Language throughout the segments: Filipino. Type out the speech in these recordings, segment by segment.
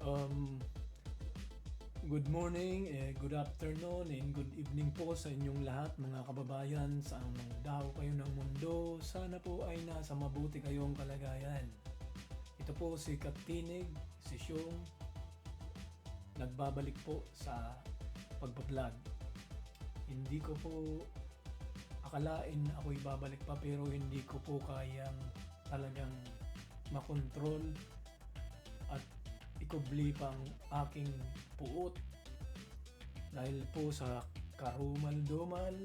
Um, Good morning, good afternoon, and good evening po sa inyong lahat mga kababayan sa anong dako kayo ng mundo. Sana po ay nasa mabuti kayong kalagayan. Ito po si Katinig, si Syong, nagbabalik po sa pagbablog. Hindi ko po akalain ako'y babalik pa pero hindi ko po kayang talagang makontrol at ikubli pang aking puot dahil po sa karumal-dumal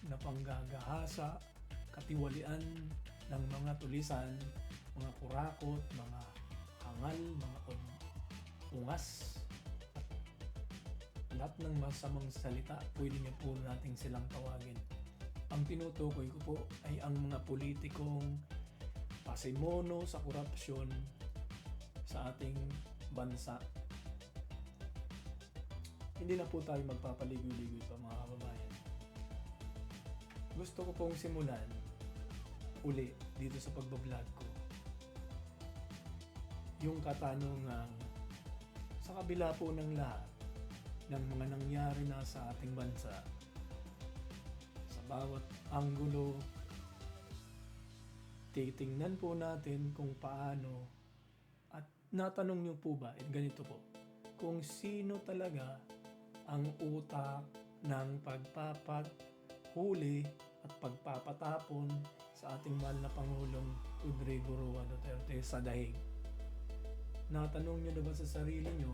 na panggagahasa, katiwalian ng mga tulisan, mga kurakot, mga hangal, mga ungas, lahat ng masamang salita, pwede niyo po nating silang tawagin. Ang tinutukoy ko po ay ang mga politikong pasimono sa korupsyon sa ating bansa. Hindi na po tayo magpapaligoy-ligoy pa mga kababayan. Gusto ko pong simulan uli dito sa pagbablog ko yung katanungang sa kabila po ng lahat ng mga nangyari na sa ating bansa, sa bawat anggulo, titingnan po natin kung paano at natanong niyo po ba, ganito po, kung sino talaga ang utak ng pagpapahuli at pagpapatapon sa ating mahal na Pangulong Rodrigo Roa Duterte sa dahig. Natanong niyo na ba sa sarili niyo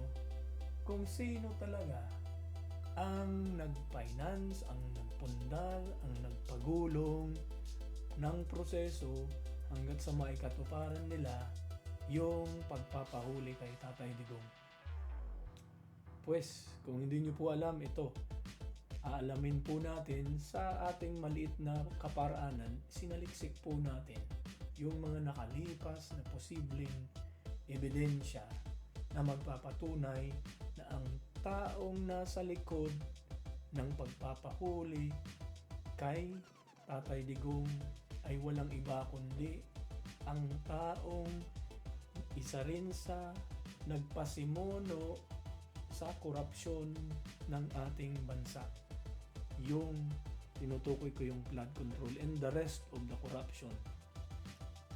kung sino talaga ang nag-finance, ang nagpundar, ang nagpagulong ng proseso hanggat sa maikatuparan nila yung pagpapahuli kay Tatay Digong. Pues, kung hindi nyo po alam ito, aalamin po natin sa ating maliit na kaparaanan, sinaliksik po natin yung mga nakalipas na posibleng ebidensya na magpapatunay na ang taong nasa likod ng pagpapahuli kay Tatay Digong ay walang iba kundi ang taong isa rin sa nagpasimono sa korupsyon ng ating bansa. Yung tinutukoy ko yung flood control and the rest of the corruption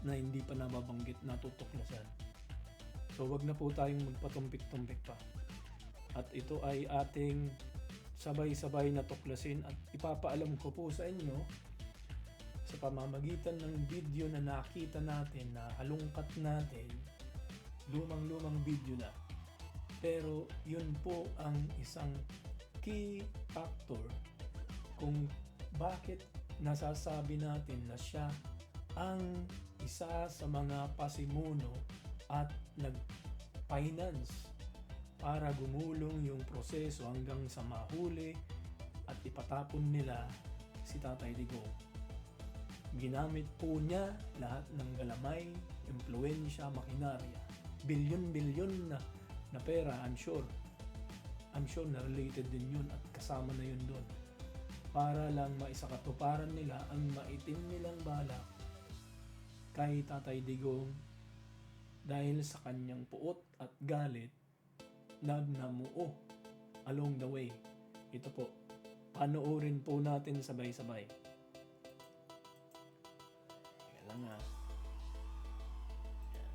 na hindi pa nababanggit, natutuklasan. So wag na po tayong magpatumpik-tumpik pa. At ito ay ating sabay-sabay na tuklasin at ipapaalam ko po sa inyo sa pamamagitan ng video na nakita natin, na halungkat natin, lumang-lumang video na. Pero yun po ang isang key factor kung bakit nasasabi natin na siya ang isa sa mga pasimuno at nag-finance para gumulong yung proseso hanggang sa mahuli at ipatapon nila si Tatay Digong. Ginamit po niya lahat ng galamay, impluwensya, makinarya, bilyon-bilyon na pera. I'm sure na related din yun at kasama na yun doon para lang maisakatuparan nila ang maitim nilang balak kay Tatay Digong dahil sa kanyang puot at galit na namuo along the way. Ito po, panoorin po natin sabay-sabay.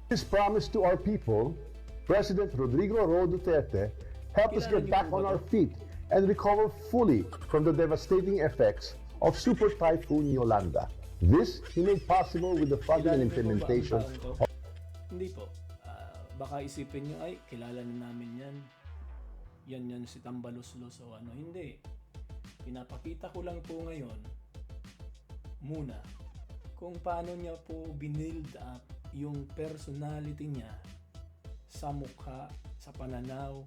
His promise to our people, President Rodrigo Roa Duterte helped us get back on our feet and recover fully from the devastating effects of Super Typhoon Yolanda. This he made possible with the funding and implementation of... Hindi po. Baka isipin nyo, ay, kilala na namin yan. Yan si Tambaluslos o ano. Hindi. Pinapakita ko lang po ngayon muna kung paano niya po binild up yung personality niya sa mukha, sa pananaw,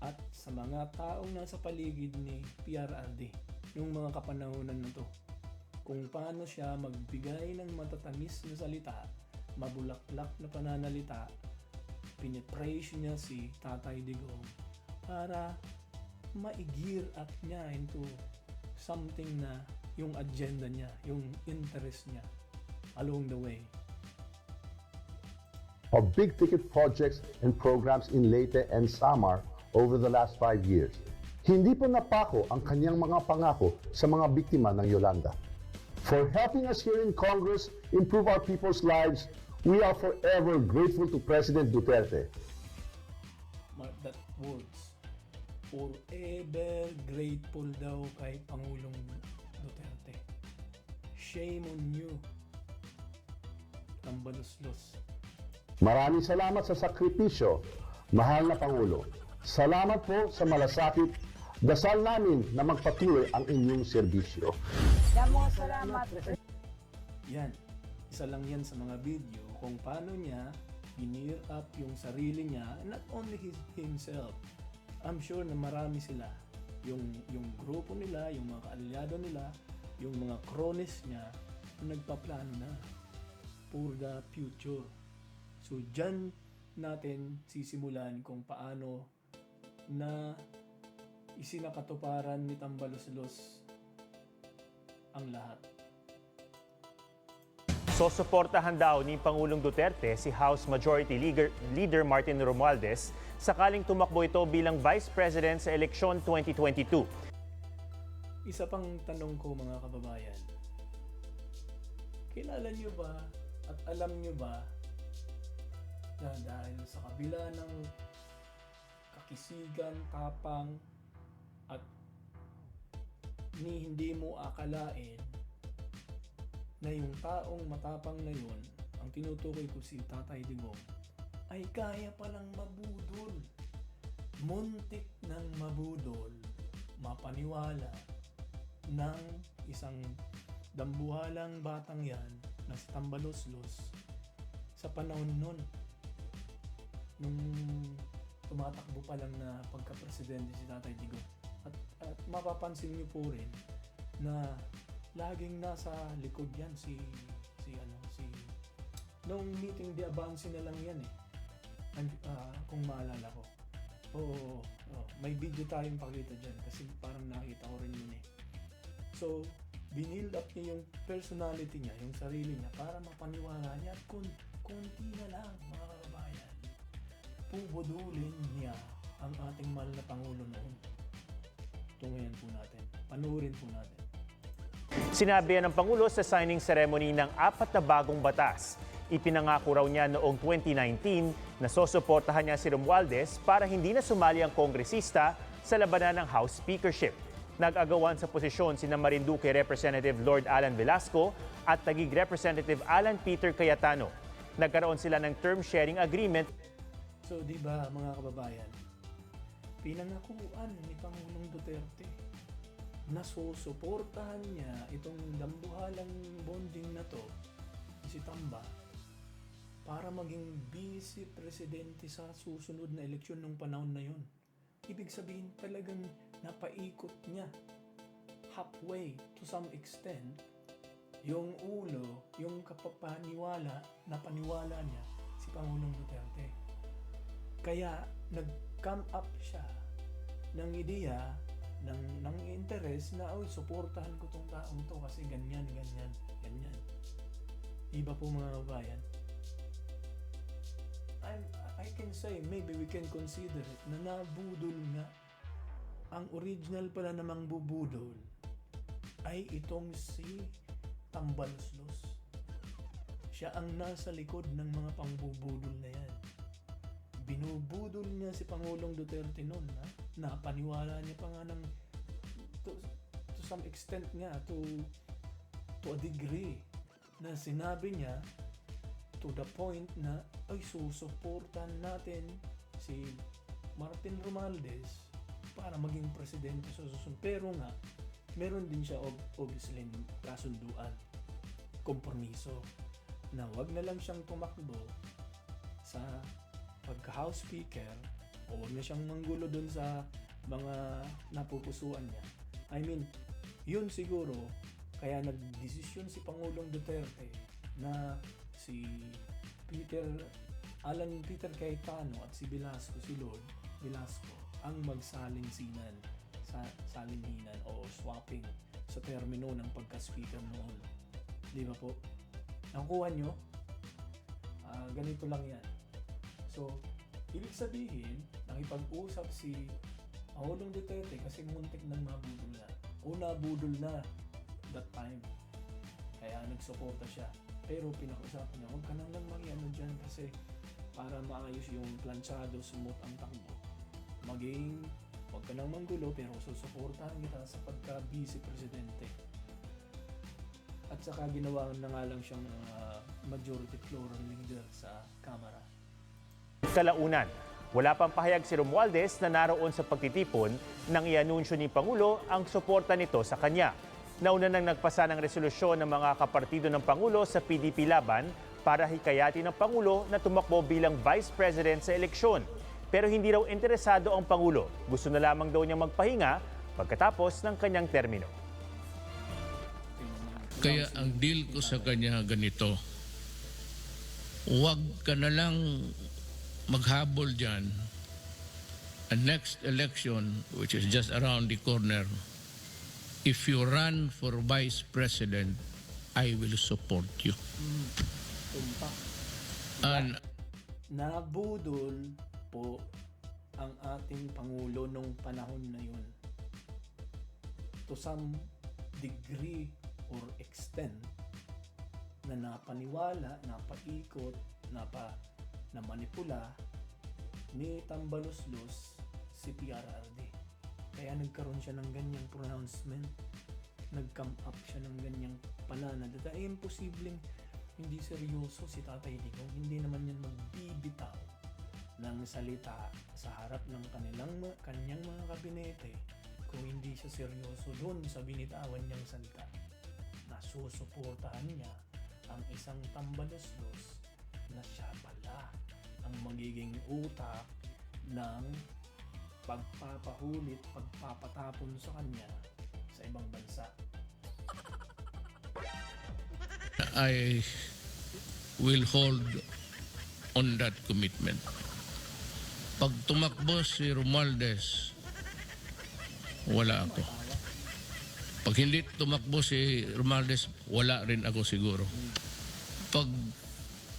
at sa mga taong nasa paligid ni PRRD yung mga kapanahonan na to. Kung paano siya magbigay ng matatamis na salita, mabulaklak na pananalita, pinipraise niya si Tatay Digong para ma-gear up niya into something na yung agenda niya, yung interest niya along the way. of big-ticket projects and programs in Leyte and Samar over the last 5 years. Hindi po napako ang kanyang mga pangako sa mga biktima ng Yolanda. For helping us here in Congress improve our people's lives, we are forever grateful to President Duterte. Mark that words. Forever grateful daw kay Pangulong Duterte. Shame on you, tambaluslos. Maraming salamat sa sakripisyo, mahal na Pangulo. Salamat po sa malasakit. Dasal namin na magpatuloy ang inyong serbisyo. Salamat. Yan, isa lang yan sa mga video kung paano niya ginear up yung sarili niya, not only himself. I'm sure na marami sila. Yung grupo nila, yung mga kaalyado nila, yung mga cronies niya, nagpaplano na for the future. So, dyan natin sisimulan kung paano na isinakatuparan ni Tambaluslos ang lahat. Susuportahan daw ni Pangulong Duterte si House Majority Leader Martin Romualdez sakaling tumakbo ito bilang Vice President sa eleksyon 2022. Isa pang tanong ko mga kababayan, kilala niyo ba at alam niyo ba na dahil sa kabila ng kakisigan, tapang at hindi mo akalain na yung taong matapang na yun, ang tinutukoy ko si Tatay Digong, ay kaya palang mabudol. Muntik ng mabudol, mapaniwala ng isang dambuhalang batang yan na si Tambaluslos sa panahon nun, nung tumatakbo pa lang na pagka-presidente si Tatay Digong. At mapapansin niyo po rin na laging nasa likod yan si nung meeting de Avance na lang yan kung maalala ko. Oo, may video tayong pakita dyan kasi parang nakita ko rin yun eh. So, binild up niya yung personality niya, yung sarili niya para mapaniwala niya at kunti na lang mga kababayan, pubudulin niya ang ating mahal na Pangulo noon. Tungayan po natin, panuorin po natin. Sinabi yan ng Pangulo sa signing ceremony ng 4 na bagong batas. Ipinangako raw niya noong 2019 na susuportahan niya si Romualdez para hindi na sumali ang kongresista sa labanan ng House Speakership. Nag-agawan sa posisyon sina Marinduque Representative Lord Alan Velasco at Taguig Representative Alan Peter Cayetano. Nagkaroon sila ng term sharing agreement. So, di ba mga kababayan, pinangakuan ni Pangulong Duterte na susuportahan niya itong dambuhalang bonding na to, si Tamba, para maging vice presidente sa susunod na eleksyon ng panahon na yun. Ibig sabihin talagang napaikot niya halfway to some extent yung ulo, yung kapapaniwala na paniwala niya si Pangulong Duterte. Kaya nag-come up siya ng ideya, ng interest na suportahan ko tong taong to kasi ganyan. Iba po mga kabayan. I can say, maybe we can consider it na nabudol nga. Ang original pala namang bubudol ay itong si Tambaluslos. Siya ang nasa likod ng mga pangbubudol na yan. Binubudol niya si Pangulong Duterte noon, napaniwala niya pa nga ng to some extent nga, to a degree, na sinabi niya to the point na ay susuportan natin si Martin Romualdez para maging presidente sa susunod. Pero nga, meron din siya obviously kasunduan, kompromiso, na wag na lang siyang tumakbo sa pagka-House Speaker o wag na siyang manggulo dun sa mga napupusuan niya. I mean, yun siguro kaya nagdesisyon si Pangulong Duterte na si Alan Peter Cayetano at si Velasco, si Lord Velasco, ang magsalinsinan sa salinhinan o swapping sa termino ng pagka-speaker noon. Di ba po? Nakuha nyo? Ganito lang yan. So, ibig sabihin, nakipag-usap si Pangulong Duterte kasi muntik nang mabudol na. O nabudol na that time. Kaya nagsuporta siya. Pero pinag-usapan niya, huwag ka nang mag-ano dyan kasi para maayos yung planchado, smooth ang takbo. Maging, huwag ka nang manggulo pero susuportahan kita sa pagka-vice presidente. At saka ginawa na nga lang siyang majority floor leader sa Kamara. Kalaunan, wala pang pahayag si Romualdez na naroon sa pagtitipon nang ianunsyo ni Pangulo ang suporta nito sa kanya. Nauna nang nagpasa ng resolusyon ng mga kapartido ng Pangulo sa PDP laban para hikayatin ng Pangulo na tumakbo bilang Vice President sa eleksyon. Pero hindi raw interesado ang Pangulo. Gusto na lamang daw niyang magpahinga pagkatapos ng kanyang termino. Kaya ang deal ko sa kanya ganito, huwag ka na lang maghabol dyan. And next election, which is just around the corner, if you run for Vice President, I will support you. Tumpak. And Nabudol po ang ating Pangulo nung panahon na yun. To some degree or extent na napaniwala, napaikot, na manipula ni Tambaloslos si PRRD. Kaya nagkaroon siya ng ganyang pronouncement, nag-come up siya ng ganyang pananalita. Imposibleng hindi seryoso si Tatay Digong, hindi naman yan magbibitaw ng salita sa harap ng kanyang mga kabinete kung hindi siya seryoso doon sa binitawan niyang salita. Nasusuportahan niya ang isang Tambaloslos na siya pala ang magiging utak ng pagpapahulit, pagpapatapon sa kanya sa ibang bansa. I will hold on that commitment. Pag tumakbo si Romualdez, wala ako. Pag hindi tumakbo si Romualdez, wala rin ako siguro. Pag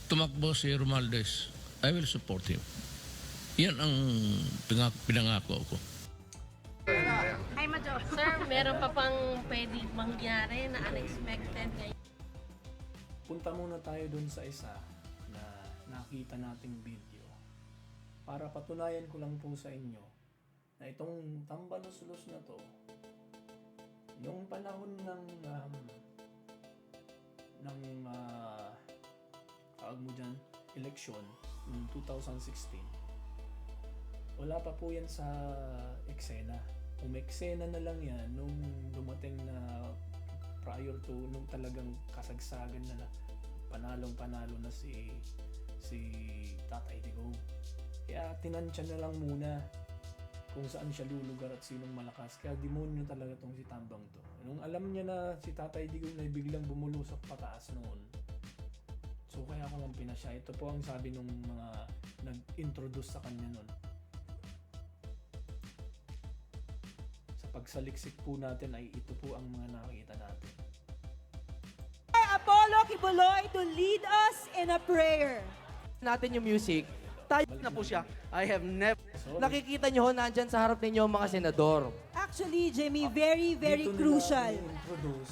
tumakbo si Romualdez, I will support him. Yan ang pinangako ko. Hi, Majo. Sir, meron pa pang pwede mangyari na unexpected ngayon? Punta muna tayo dun sa isa na nakita nating video para patunayan ko lang po sa inyo na itong Tambaloslos na to yung panahon ng tawag mo dyan, eleksyon noong 2016, wala pa po yan sa eksena. Umeksena na lang yan nung dumating na prior to nung talagang kasagsagan na panalong-panalo na si Tatay Digong. Kaya tinansya na lang muna kung saan siya lulugar at sinong malakas. Kaya demonyo talaga tong si Tambang to. Nung alam niya na si Tatay Digong na biglang bumulusok pataas noon, so kaya ko lang pinasya. Ito po ang sabi nung mga nag-introduce sa kanya noon. Sa pagsaliksik po natin ay ito po ang mga nakita natin. Apollo Kibuloy to lead us in a prayer. Natin yung music, tayo na po siya. I have never... Nakikita nyo ho, nandyan sa harap ninyo ang mga senador. Actually, Jimmy, very, very Dito nila crucial. i-introduce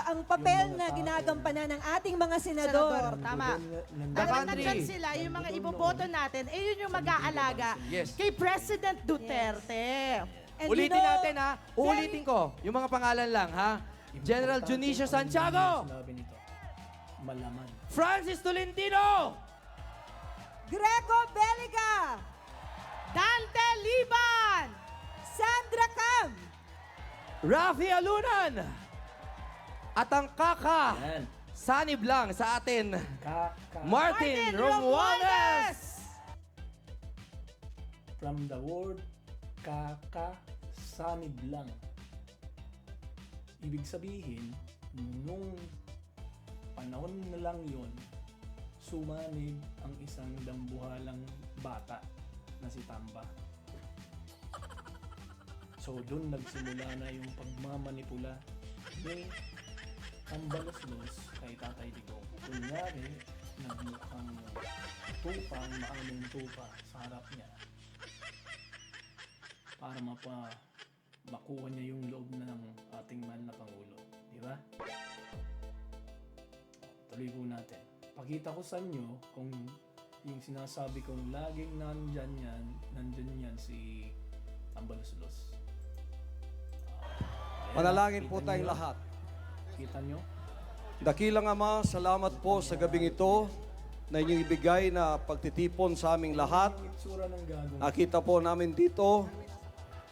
Ang papel yung mga na tao. ginagampanan ng ating mga senador. Tama. Nandun- Dapat Dapat nandyan sila, yung mga iboboto natin, yun yung mag-aalaga Yes. kay President Duterte. And Ulitin you know, natin ha. Uulitin ko. Yung mga pangalan lang ha. General Importante Junicio ang Santiago. sinabi nito. Malaman. Francis Tolentino. Greco Beliga, Dante Liban! Sandra Cam, Rafi Alunan. At ang kaka, Yan. sanib lang sa atin, Kaka. Martin Romualdez. From the word kaka, sanib lang. Ibig sabihin, nung panahon na lang yon, sumanib ang isang dambuhalang bata na si Tamba. So doon nagsimula na yung pagmamanipula ni Tambaloslos kay Tatay Digong. Kunyari, nagmukhang tupa, maaming tupa sa harap niya para makuha niya yung loob ng ating mahal na Pangulo. Di ba? Tuloy po natin. Pakita ko sa inyo kung yung sinasabi kong laging nandyan yan si Tambaluslos. Manalangin po kita tayong nyo? lahat. Kita nyo? Dakilang Ama, salamat po sa gabing ito na inyong ibigay na pagtitipon sa aming lahat. Yung itsura ng gagawin. Nakita po namin dito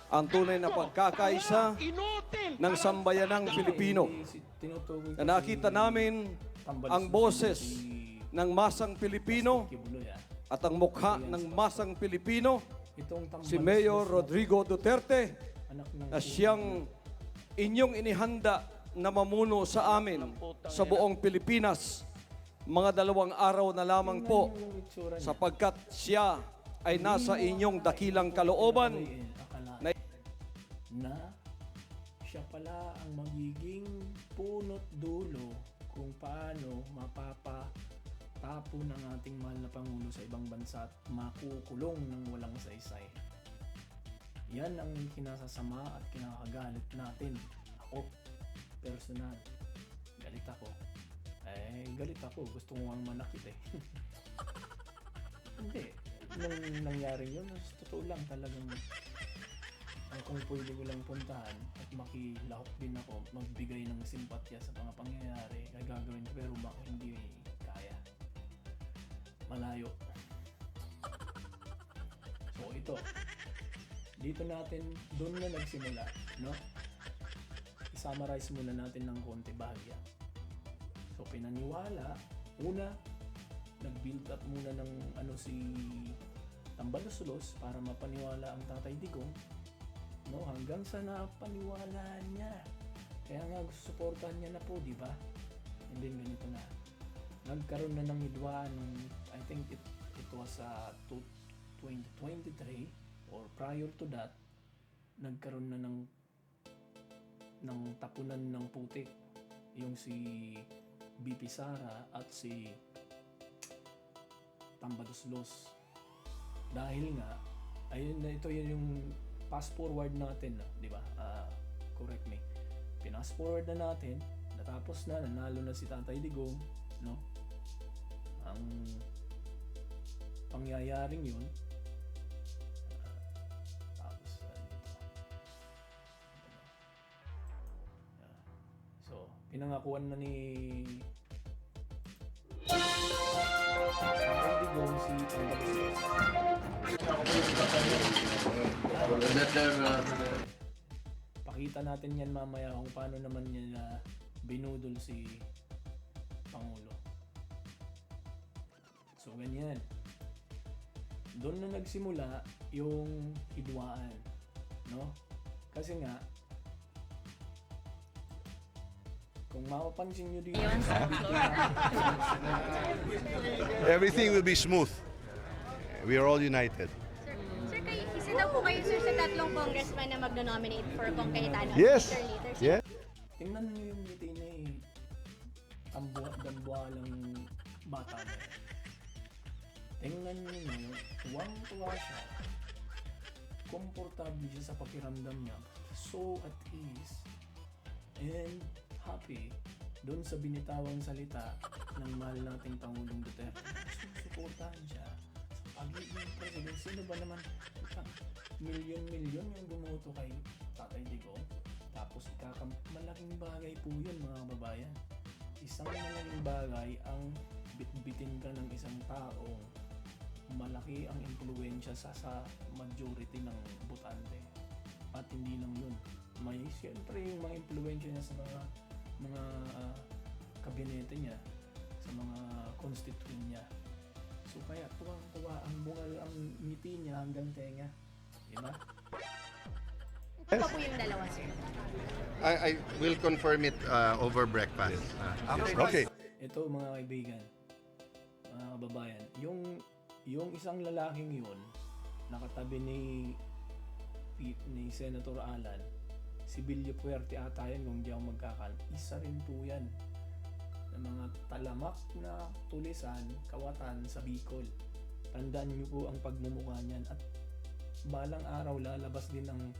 ang tunay na pagkakaisa ng sambayanang Pilipino. Tinutukoy ko Na nakita namin ang boses ng masang Pilipino Kibuloy, at ang mukha ng masang Pilipino, Itong si Mayor Rodrigo Duterte, anak ng na siyang inyong inihanda na mamuno sa amin sa buong Pilipinas. Mga 2 araw na lamang po yung itsura niya. sapagkat siya ay nasa inyong dakilang kalooban Akala na siya pala ang magiging punot dulo kung paano mapapatapo ng ating mahal na Pangulo sa ibang bansa at makukulong ng walang saysay. Yan ang kinasasama at kinakagalit natin. Ako, personal, galit ako. Galit ako. Gusto ko ang manakit eh. Hindi. Nung nangyari yun, totoo lang talagang kung pwede ko lang puntahan at makilahok din ako, magbigay ng simpatya sa mga pangyayari, ay gagawin ko, pero baka hindi kaya. Malayo. So ito, dito natin, doon na nagsimula, no? I-summarize muna natin ng konti bahagya. So pinaniwala, una, nag-build up muna ng si Tambaluslos para mapaniwala ang Tatay Digong, no, hanggang sa napaniwala niya. Kaya nga gusto suportahan niya na po, di ba? And then ganito na. Nagkaroon na ng hidwaan, I think it was 2023 or prior to that, nagkaroon na ng tapunan ng putik yung si BP Sara at si Tambaluslos. Dahil nga, ayun na, ito yun yung fast forward natin, no? Di ba? Correct me. Pinas forward na natin, natapos na, nanalo na si Tatay Digong, no? Ang pangyayaring yun, tapos so, pinangakuan na ni Tatay Digong si Tambaluslos. Pakita natin yan mamaya kung paano naman niya binudol si Pangulo. So ganyan. Doon na nagsimula yung hidwaan, no? Kasi nga kung mapapansin nyo dito, Everything will be smooth. We are all united. Sir, isa daw po kayo sir sa 3 congressman na magno-nominate for Kong Cayetano. Yes. Later. Yes. tingnan nyo yung ngiti ni dambuhalang bata na yan. Tingnan nyo yun, tuwang-tuwa siya. Komportable siya sa pakiramdam niya. So at ease and happy doon sa binitawang salita ng mahal nating Pangulong Duterte. Susuportahan siya sa pagiging president. Sino ba naman? Milyon-milyon yung bumoto kay Tatay Digong. Tapos malaking bagay po yun mga kababayan. Isang malaking bagay ang bitbitin ka ng isang taong malaki ang impluwensya sa majority ng botante. At hindi lang yun. May siyempre yung mga impluwensya niya sa mga kabinete niya, sa mga constituent niya. So kaya tuwang-tuwa ang bungal ang ngiti niya hanggang tenga. Diba? Ano pa po yung dalawa sir? I will confirm it over breakfast. Okay. Ito mga kaibigan, mga kababayan, yung isang lalaking yun, nakatabi ni Senator Alan, si Billy Puerte ata yun kung di ako magkakal, isa rin po yan. ng mga talamak na tulisan, kawatan sa Bicol. Tandaan niyo po ang pagmumukha niyan at balang araw lalabas din ang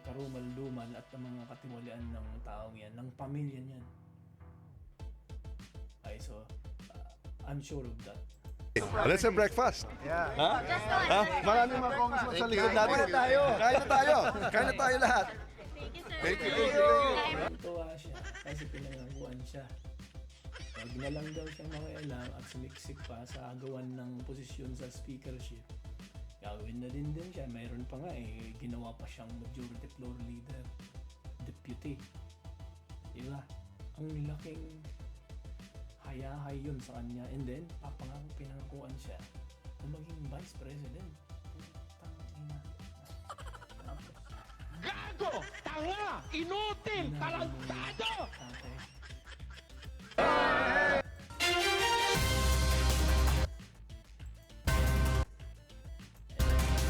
karumal-dumal at ang mga katiwalian ng taong yan, ng pamilya niyan. Ay, so, I'm sure of that. Let's have breakfast. Yeah. Maraming mga congressman sa likod Thank natin. you. Kain na tayo. Kain na tayo lahat. Thank you, thank you. Tuwa siya kasi pinangakuan siya. Wag na lang daw siyang makialam at sumiksik pa sa agawan ng posisyon sa speakership. Gawin na din siya. Mayroon pa nga ginawa pa siyang majority floor leader, deputy. Diba? Ang laking hayahay yun sa kanya. And then, pinangakuan siya na maging vice president. Tangina. Gago! Tanga! Inutil! Tarantado! Tatay.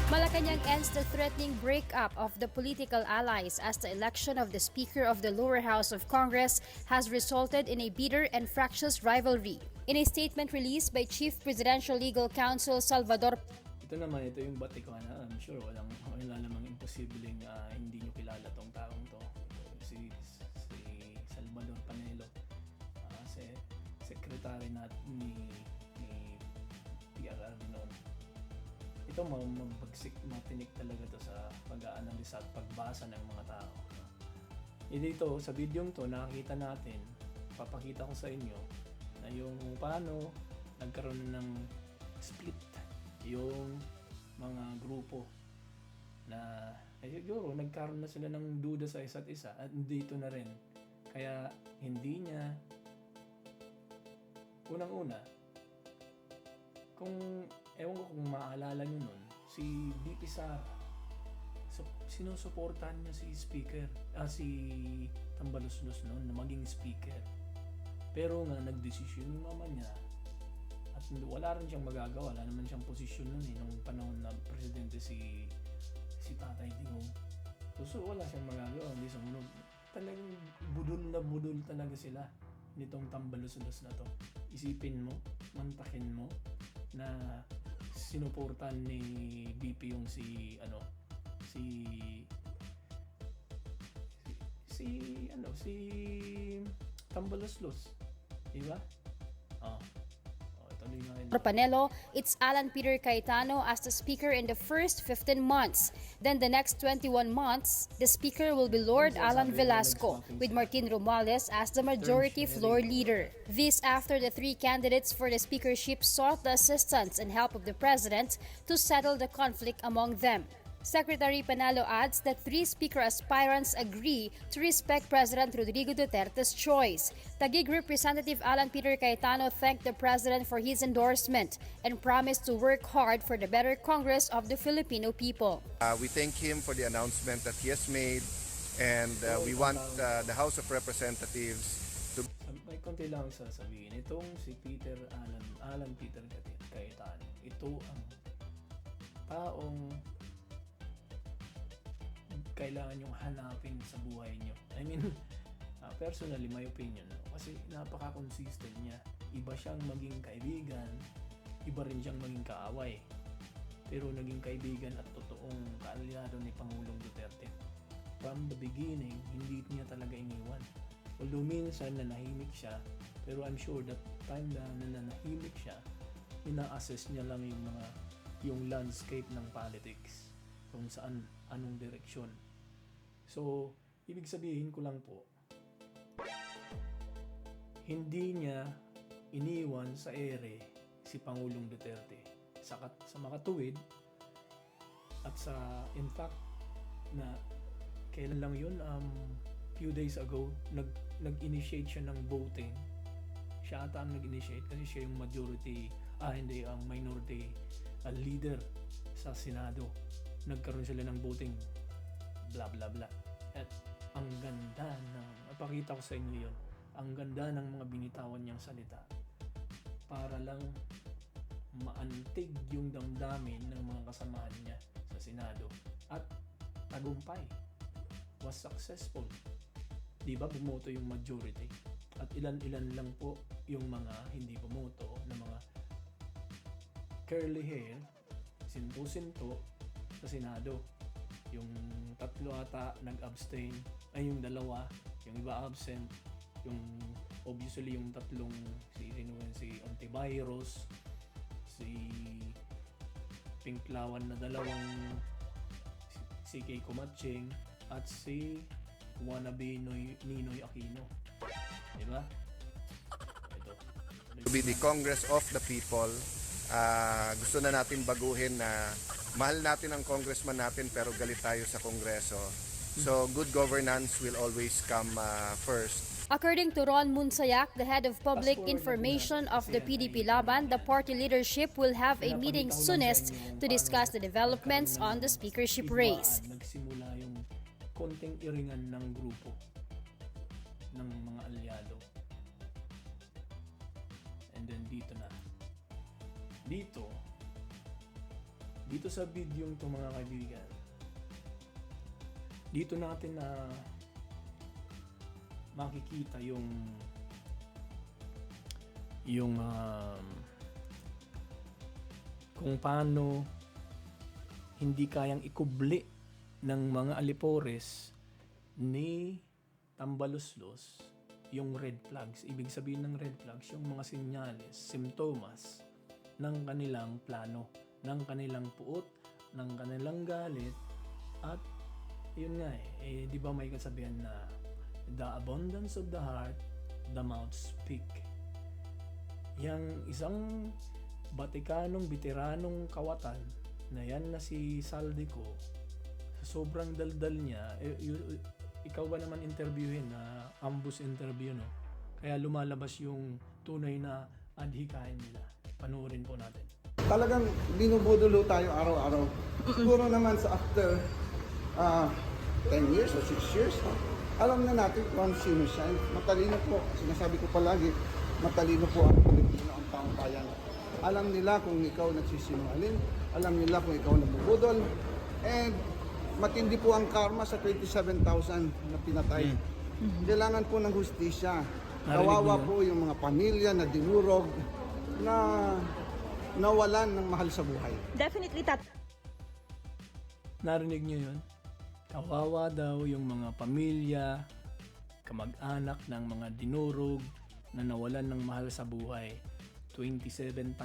Malacanang ends the threatening breakup of the political allies as the election of the Speaker of the lower house of Congress has resulted in a bitter and fractious rivalry. In a statement released by Chief Presidential Legal Counsel Salvador Ito naman, ito yung Batikana. I'm sure wala namang imposibleng hindi nyo kilala tong taong to. Si Salvador Panelo. Si secretary ni PRR noon. Ito mabagsik, matinik talaga to sa pag-aanalisa at pagbasa ng mga tao. Dito, sa video to, nakakita natin, papakita ko sa inyo na yung paano nagkaroon ng split yung mga grupo na siguro nagkaroon na sila ng duda sa isa't isa at dito na rin. Kaya hindi niya unang-una ewan ko kung maalala nyo nun, si VP Sara, sinusuportahan niya si speaker, si Tambaluslos noon na maging speaker. Pero nga, nagdesisyon yung mama niya at wala rin siyang magagawa, wala naman siyang posisyon nun nung panahon na presidente si Tatay Digong. So wala siyang magagawa, hindi sumunod. Talagang budol talaga sila nitong Tambaluslos na to. Isipin mo, mantakin mo na sinuportahan ni BP yung si Tambaluslos, diba? Panelo, it's Alan Peter Cayetano as the Speaker in the first 15 months. Then the next 21 months, the Speaker will be Lord Alan Velasco, with Martin Romualdez as the Majority Floor Leader. This after the three candidates for the speakership sought the assistance and help of the President to settle the conflict among them. Secretary Panalo adds that three speaker aspirants agree to respect President Rodrigo Duterte's choice. Taguig Representative Alan Peter Cayetano thanked the President for his endorsement and promised to work hard for the better Congress of the Filipino people. We thank him for the announcement that he has made, and we want the House of Representatives to... May konti lang sasabihin. Itong si Alan Peter Cayetano, ito ang taong kailangan yung hanapin sa buhay nyo. I mean, personally, my opinion, kasi napaka-consistent niya. Iba siyang maging kaibigan, iba rin siyang maging kaaway. Pero naging kaibigan at totoong kaalyado ni Pangulong Duterte. From the beginning, hindi niya talaga iniwan. Although minsan nanahimik siya, pero I'm sure that time na nanahimik siya, ina-assess niya lang yung landscape ng politics, kung saan, anong direksyon. So, ibig sabihin ko lang po, hindi niya iniwan sa ere si Pangulong Duterte sa makatuwid at sa in fact na kailan lang yun, few days ago nag-initiate siya ng voting. Siya ata ang nag-initiate kasi siya yung ang minority leader sa Senado. Nagkaroon sila ng voting, bla bla bla. At ang ganda napakita ko sa inyo yun, ang ganda ng mga binitawan niyang salita para lang maantig yung damdamin ng mga kasamahan niya sa Senado. At tagumpay, was successful. Di ba bumoto yung majority? At ilan-ilan lang po yung mga hindi bumoto na mga curly hair, sinto-sinto sa Senado. Yung 3 ata nag-abstain, ay yung 2, yung iba absent. Yung obviously yung 3 si Ontiveros, si Pinklawan na 2, si Kay Kumatching, at si wannabe Ninoy Aquino. Diba? Ito. To be the Congress of the people. Gusto na natin baguhin na mahal natin ang congressman natin pero galit tayo sa Kongreso. So good governance will always come first. According to Ron Munsayak, the head of public information of the PDP Laban, the party leadership will have a meeting soonest to discuss the developments on the speakership race. Nagsimula yung konting iringan ng grupo ng mga alyado. And then dito na. Dito sa video to mga kaibigan. Dito natin na makikita yung kung paano hindi kayang ikubli ng mga alipores ni Tambaluslos yung red flags. Ibig sabihin ng red flags, yung mga senyales, simptomas ng kanilang plano, ng kanilang puot, ng kanilang galit, at yun nga di ba may kasabihan na the abundance of the heart, the mouth speak. Yang isang Batikanong veteranong kawatan na yan na si Saldico, sa sobrang daldal niya, ikaw ba naman interviewin na ambush interview, no? Kaya lumalabas yung tunay na adhikain nila. Panoorin po natin. Talagang binubudulo tayo araw-araw. Siguro naman sa after 10 years or 6 years, alam na natin kung sino siya. Matalino po. Sinasabi ko palagi, matalino po ang Pilipino, ang taong bayan. Alam nila kung ikaw nagsisinungaling, alam nila kung ikaw nabubudol, and matindi po ang karma sa 27,000 na pinatay. Kailangan po ng hustisya. Kawawa po yung mga pamilya na dinurog, na nawalan ng mahal sa buhay. Definitely Narinig niyo yun? Kawawa daw yung mga pamilya, kamag-anak ng mga dinurog na nawalan ng mahal sa buhay. 27,000.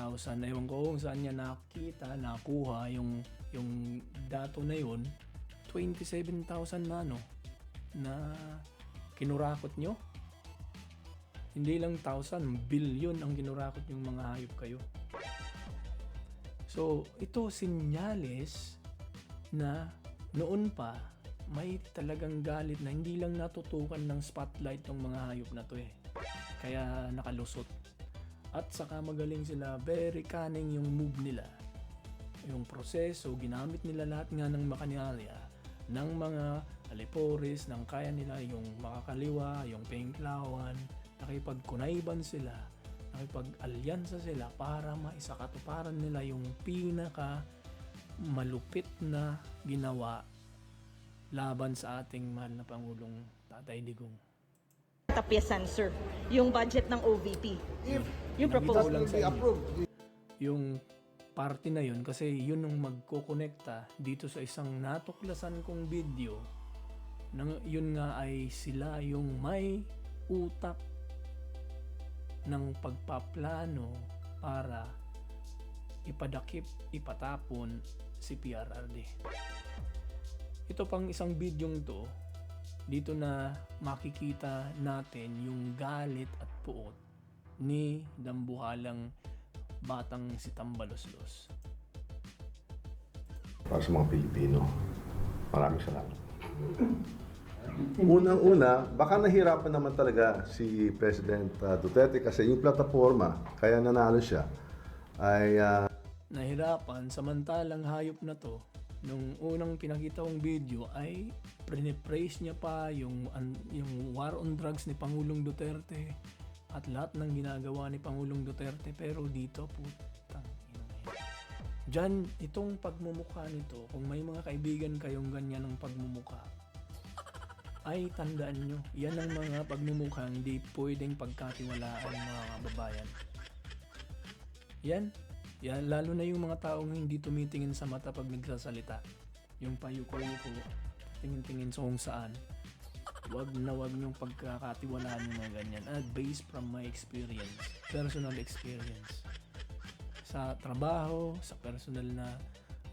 Ewan ko kung saan niya nakita, nakuha yung dato na yun. 27,000 na na kinurakot nyo. Hindi lang 1,000, billion ang kinurakot yung mga hayop kayo. So, ito sinyales na noon pa may talagang galit na hindi lang natutukan ng spotlight ng mga hayop na to Kaya nakalusot. At saka magaling sila, very cunning yung move nila. Yung proseso, ginamit nila lahat nga ng makanarya ng mga alipores, ng kaya nila yung makakaliwa, yung Pinklawan, nakipagkunayban sila, nakipag-alyansa sila para maisakatuparan nila yung pinaka malupit na ginawa laban sa ating mahal na Pangulong Tatay Digong. tapyasan, sir, yung budget ng OVP. Yung proposal. Yung party na yun, kasi yun ang magkokonekta dito sa isang natuklasan kong video. Yun nga ay sila yung may utak ng pagpaplano para ipadakip, ipatapon si PRRD. Ito pang isang bidyong to, dito na makikita natin yung galit at puot ni dambuhalang batang si Tambaluslos. Para sa mga Pilipino, maraming salamat. Unang-una, baka nahirapan naman talaga si President Duterte kasi yung plataforma, kaya nanalo siya, ay Nahirapan, samantalang hayop na to, nung unang pinakita kong video ay praise niya pa yung war on drugs ni Pangulong Duterte at lahat ng ginagawa ni Pangulong Duterte, pero dito putang ina. Diyan, itong pagmumukha nito, kung may mga kaibigan kayong ganyan ng pagmumukha, ay tandaan nyo, yan ang mga pagmumukhang hindi pwedeng pagkatiwalaan mga kababayan. Yan, lalo na yung mga taong hindi tumitingin sa mata pag nagsasalita. Yung payuko-yuko, tingin-tingin sa kung saan. Wag niyong pagkakatiwalaan yung mga ganyan. And based from my experience, personal experience. Sa trabaho, sa personal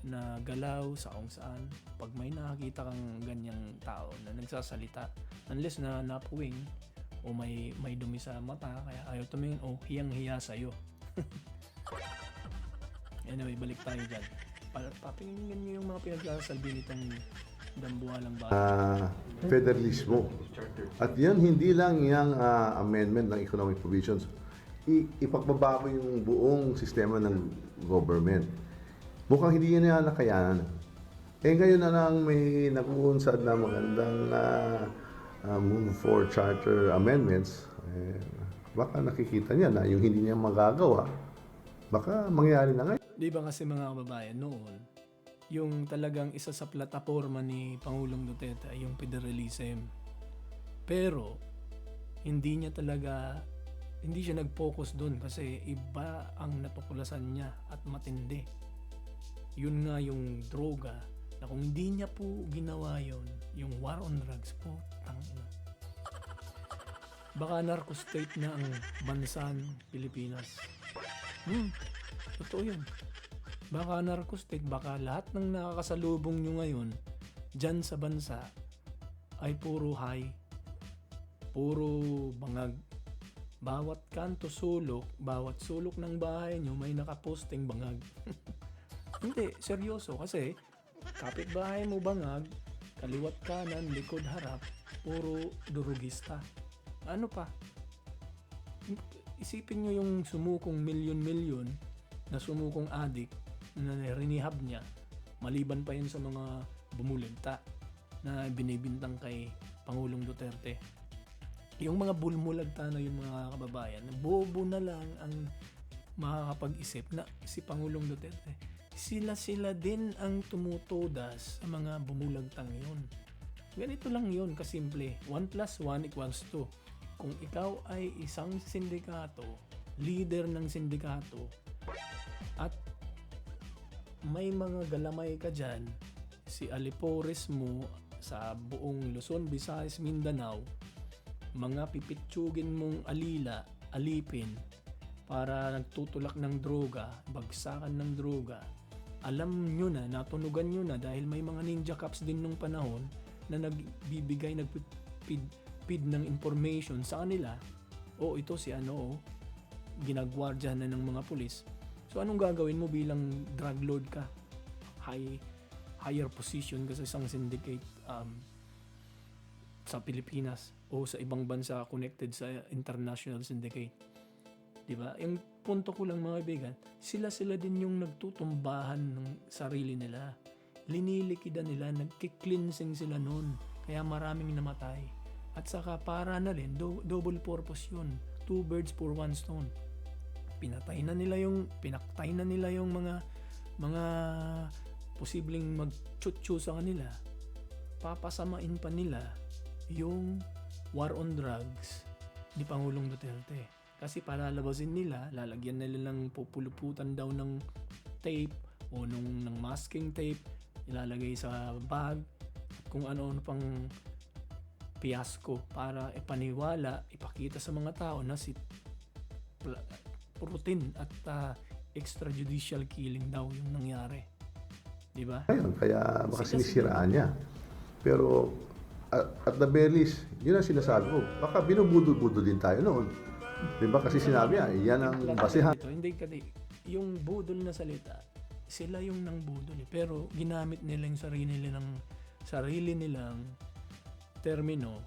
na galaw, sa kung saan, pag may nakakita kang ganyang tao na nagsasalita, unless na napuwing o may dumi sa mata, kaya ayaw tumingin o hiyang-hiya sa'yo. Anyway, balik tayo dyan. Papinggan nyo yung mga pinagsasalbi nitong dambuhalang bata. Federalismo. At yan, hindi lang yung amendment ng economic provisions. Ipagbabago yung buong sistema ng government. Mukhang hindi yan nakayanan. Ngayon na lang may nakuunsad na magandang move for charter amendments. Baka nakikita niya na yung hindi niya magagawa, baka mangyari na ngayon. Di ba kasi mga kababayan, noon, yung talagang isa sa plataforma ni Pangulong Duterte ay yung federalism. Pero, hindi siya nag-focus doon kasi iba ang natuklasan niya at matindi. Yun nga yung droga, na kung hindi niya po ginawa yun, yung war on drugs po, tangina. Baka narco-state na ang bansang Pilipinas. Totoo yun. Baka narco-state, baka lahat ng nakakasalubong nyo ngayon dyan sa bansa ay puro high, puro bangag. Bawat kanto sulok, bawat sulok ng bahay nyo may nakaposting bangag. Hindi, seryoso kasi kapitbahay mo bangag, kaliwat kanan, likod harap, puro durugista. Ano pa? Isipin nyo yung sumukong milyon-milyon na sumukong adik na rinihab niya, maliban pa yun sa mga bumuligta na binibintang kay Pangulong Duterte. Yung mga bulmulagta na yung mga kababayan, bobo na lang ang makakapag-isip na si Pangulong Duterte. Sila din ang tumutodas sa mga bumulagtang yun. Ganito lang yun, kasimple. 1 + 1 = 2. Kung ikaw ay isang sindikato, leader ng sindikato, at may mga galamay ka dyan, si Alipores mo sa buong Luzon, Visayas, Mindanao, mga pipitsugin mong alipin para nagtutulak ng droga, bagsakan ng droga, alam nyo na, natunugan nyo na dahil may mga ninja cops din nung panahon na nagbibigay, nagpid ng information sa kanila. Ito si ginagwardya na ng mga pulis. So anong gagawin mo bilang drug lord ka? Higher position ka sa isang syndicate sa Pilipinas o sa ibang bansa connected sa international syndicate. Diba? Yung punto ko lang mga kaibigan, sila din yung nagtutumbahan ng sarili nila. Linilikidan nila, nagki-cleansing sila noon. Kaya maraming namatay. At saka para na rin, double purpose yun. 2 birds for 1 stone. Pinaktay na nila yung mga posibleng magchutsu sa kanila. Papasamain pa nila yung war on drugs ni Pangulong Duterte. Kasi palalabasin nila, lalagyan nila ng pupuluputan daw ng tape o ng masking tape, ilalagay sa bag, at kung ano-ano pang piyasko para ipaniwala, ipakita sa mga tao na si routine at extrajudicial killing daw yung nangyari. Diba? Kaya baka sinisiraan niya. Pero at the very least, yun ang sinasabi ko. Baka binubudol-budol din tayo noon. Diba? Kasi sinabi niya, yan ang basihan. Hindi kasi, yung budol na salita, sila yung nang budol eh. Pero ginamit nila yung sarili nilang termino.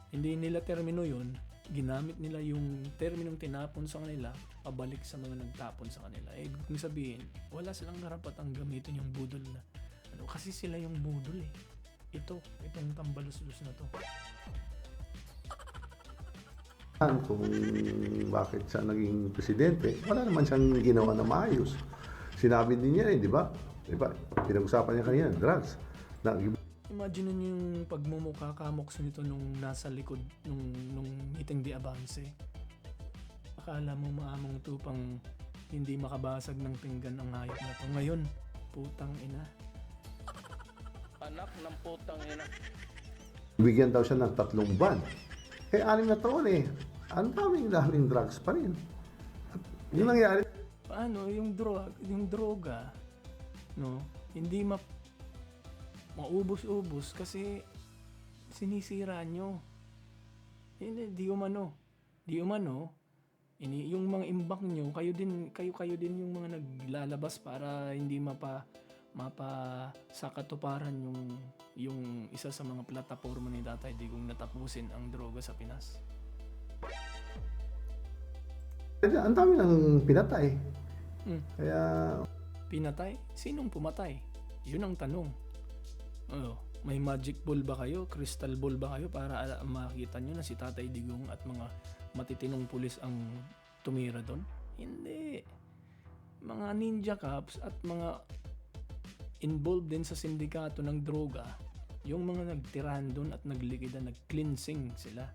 Hindi nila termino yun. Ginamit nila yung terminong tinapon sa kanila, pabalik sa mga nagtapon sa kanila. Kung sabihin, wala silang karapatang gamitin yung budol na. Kasi sila yung budol eh. Itong tambalos-los na to. Kung bakit siya naging presidente, wala naman siyang ginawa na maayos. Sinabi din niya di ba? Pinag-usapan niya kanina, drugs. Imagine niyo yung pagmumukha kamoks nito nung nasa likod nung meeting di avance. Akala mo maamong tupang hindi makabasag ng pinggan ang hayop na to. Ngayon, putang ina. Anak ng putang ina. Bigyan daw siya ng 3 buwan. 6 na taon eh. Ang daming drugs pa rin. At yung nangyari, Paano yung droga, no? Hindi maubos-ubos kasi sinisira nyo. Hindi, di umano. Yung mga imbak nyo, kayo din yung mga naglalabas para hindi sakatuparan yung isa sa mga plataforma ni Tatay Digong na tapusin ang droga sa Pinas. ang dami ng pinatay. Kaya Pinatay? Sinong pumatay? Yun ang tanong. May magic ball ba kayo? Crystal ball ba kayo para makita nyo na si Tatay Digong at mga matitinong pulis ang tumira doon? Hindi. Mga ninja cops at mga involved din sa sindikato ng droga, yung mga nagtirahan doon at naglikida, nag-cleansing sila.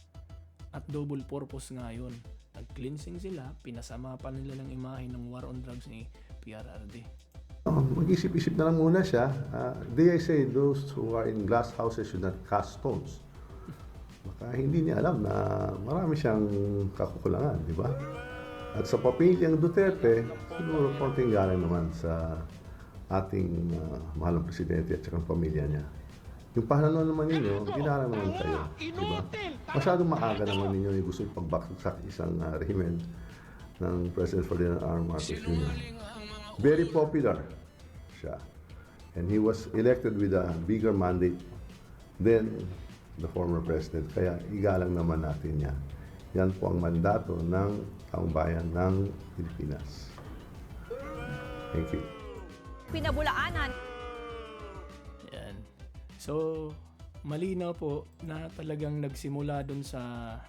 At double purpose nga yun. Nag-cleansing sila, pinasama pa nila ng imahe ng war on drugs ni PRRD. mag-isip-isip na lang muna siya. I say those who are in glass houses should not cast stones. Baka hindi niya alam na marami siyang kakukulangan, di ba? At sa pamilyang Duterte, siguro konting galang naman sa ating mahalang presidente at saka pamilya niya. Yung pahalano naman ninyo, ginalang naman kayo, di ba? Masyadong maaga naman ninyo yung gusto pagbaksak isang rehimen ng President Ferdinand R. Marcos Jr. Very popular siya. And he was elected with a bigger mandate than the former president. Kaya igalang naman natin yan. Yan po ang mandato ng taong bayan ng Pilipinas. Thank you. Pinabulaanan. Yan. So, malinaw po na talagang nagsimula dun sa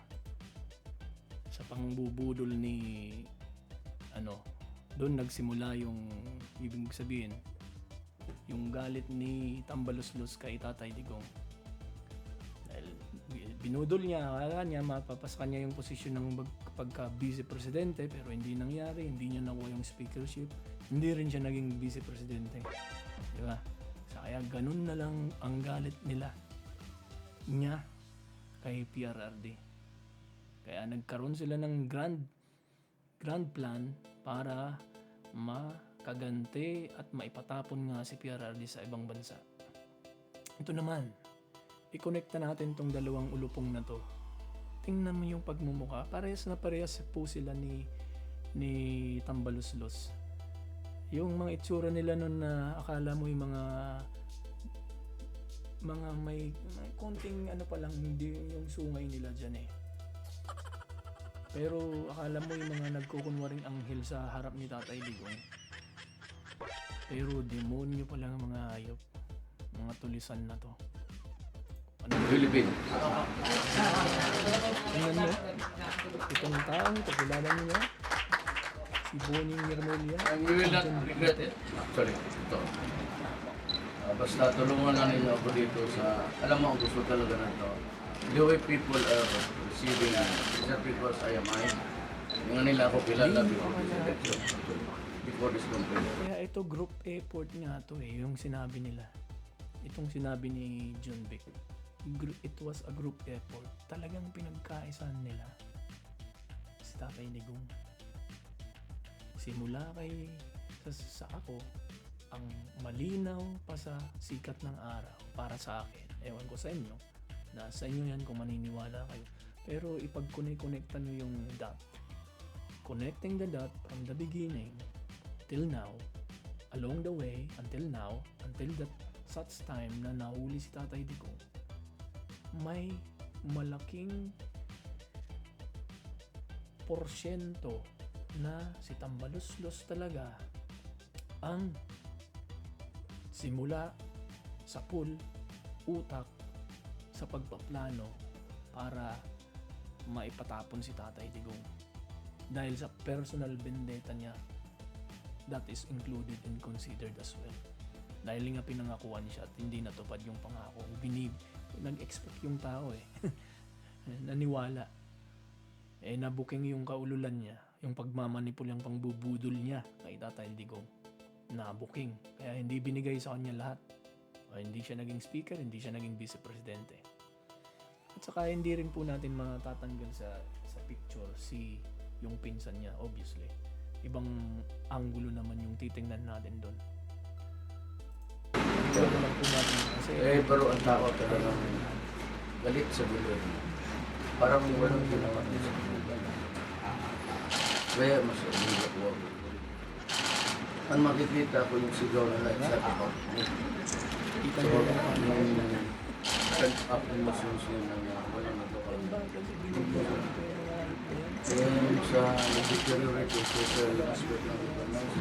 pangbubudol ni doon nagsimula yung ibig sabihin yung galit ni Tambaluslos kay Tatay Digong. Dahil binudol niya, akala niya mapapasakan niya yung posisyon ng pagka-vice presidente, pero hindi nangyari, hindi niya nakuha yung speakership, hindi rin siya naging vice presidente. Di ba? Kaya ganun na lang ang galit niya kay PRRD. Kaya nagkaroon sila ng grand plan para makagante at maipatapon nga si PRRD sa ibang bansa. Ito naman, i-connecta natin tong dalawang ulupong na to. Tingnan mo yung pagmumukha. Parehas na parehas po sila ni Tambaluslos. Yung mga itsura nila nun na akala mo yung mga may konting pa lang, hindi yung sungay nila dyan eh. Pero akala mo yung mga nagkukunwaring anghel sa harap ni Tatay Digong. Pero demonyo pa lang ang mga hayop. Mga tulisan na to. Philippine. Tingnan mo. Itong taong kakilala niyo. Si Boning Mirmelia. And you will not regret it. Sorry, ito. Basta tulungan na ninyo ako dito sa, alam mo, gusto talaga na ito. The way people are receiving is not because I am mine. Yung nila ako kilala before this campaign. Kaya ito group effort nga to eh, yung sinabi nila. Itong sinabi ni John Vic. It was a group effort. Talagang pinagkaisan nila si Tatay Digong. Simula kay sa ako, ang malinaw pa sa sikat ng araw para sa akin. Ewan ko sa inyo. Nasa inyo yan kung maniniwala kayo. Pero ipag-connect-connectan nyo yung dot. Connecting the dot from the beginning till now, along the way, until now, until that such time na nahuli si Tatay Digong, may malaking porsyento na si Tambaluslos talaga ang simula sa pool, utak, sa pagpaplano para maipatapon si Tatay Digong. Dahil sa personal vendetta niya, that is included and considered as well. Dahil nga pinangakuan siya at hindi natupad yung pangako. Nag-expect yung tao eh. Naniwala. Nabuking yung kaululan niya, yung pagmamanipul, yung pangbubudol niya kay Tatay Digong. Nabuking. Kaya hindi binigay sa kanya lahat. Hindi siya naging speaker, hindi siya naging vice presidente. At saka hindi rin po natin matatanggal sa picture yung pinsan niya, obviously. Ibang angulo naman yung titingnan natin doon. Pero ang tao talaga galit sa bilog. Parang walang ginawa niya sa bilog. Kaya mas huwag. Ang makikita ko yung sigaw na light sa ako. So, yung up emotions yun na walang nagawa. Sa deteriorate yung social aspect ng governance,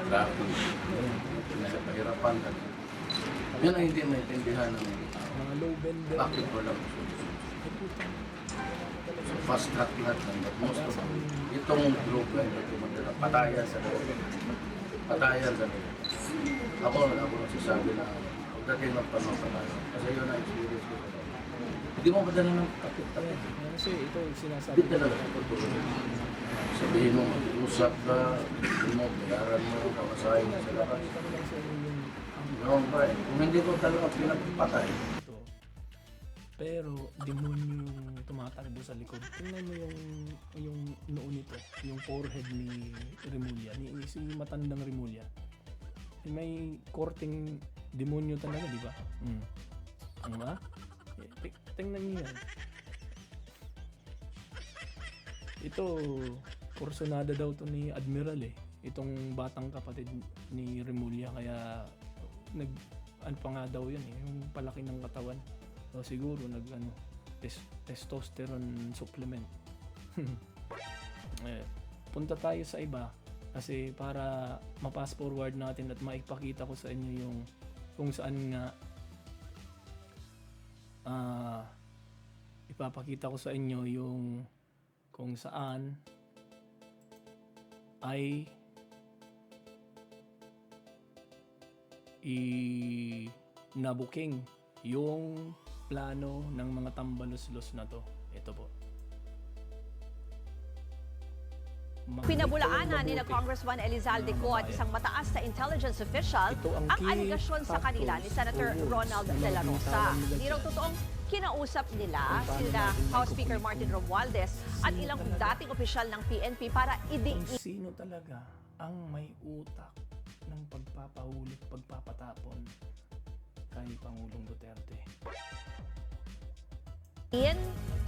traffic, pinapahirapan ka. Yun ang hindi maintindihan ng bakit walang solusyon. So fast track lahat ng most of itong group na ito madala patayan sa loob. Ako nagsasabi na pagdating ng panapatayan. Kasi yun ang experience ko. Hindi mo madala ng takit-takit. Kasi ito sinasabi. Hindi talaga tutulong. Sabihin mo, mag-usap ka, hindi mo, bayaran mo, kamasahin sa lakas. Noon pa eh. Kung hindi ko talaga pinagpatay. Pero demonyo yung tumatakbo sa likod. Tingnan mo yung noo nito, yung forehead ni Remulla, si matandang Remulla. May korting demonyo talaga, di ba? Ano ba? Tingnan niyo yan. Ito, kursonada daw to ni Admiral eh. Itong batang kapatid ni Remulla, kaya ano pa nga daw yan eh, yung palaki ng katawan. So, siguro testosterone supplement. Punta tayo sa iba kasi para ma-pass forward natin at maipakita ko sa inyo yung kung saan nga ipapakita ko sa inyo yung kung saan ay nabuking yung plano ng mga tambalos-los na to. Ito po. Pinabulaanan ni na Congressman Elizalde Co at isang mataas na intelligence official ang aligasyon sa kanila ni Senator Ronald De La Rosa. Di raw totoong kinausap nila sina House Speaker Martin Romualdez at ilang dating opisyal ng PNP para sino talaga ang may utak ng pagpapahuli, pagpapatapon kay Pangulong Duterte.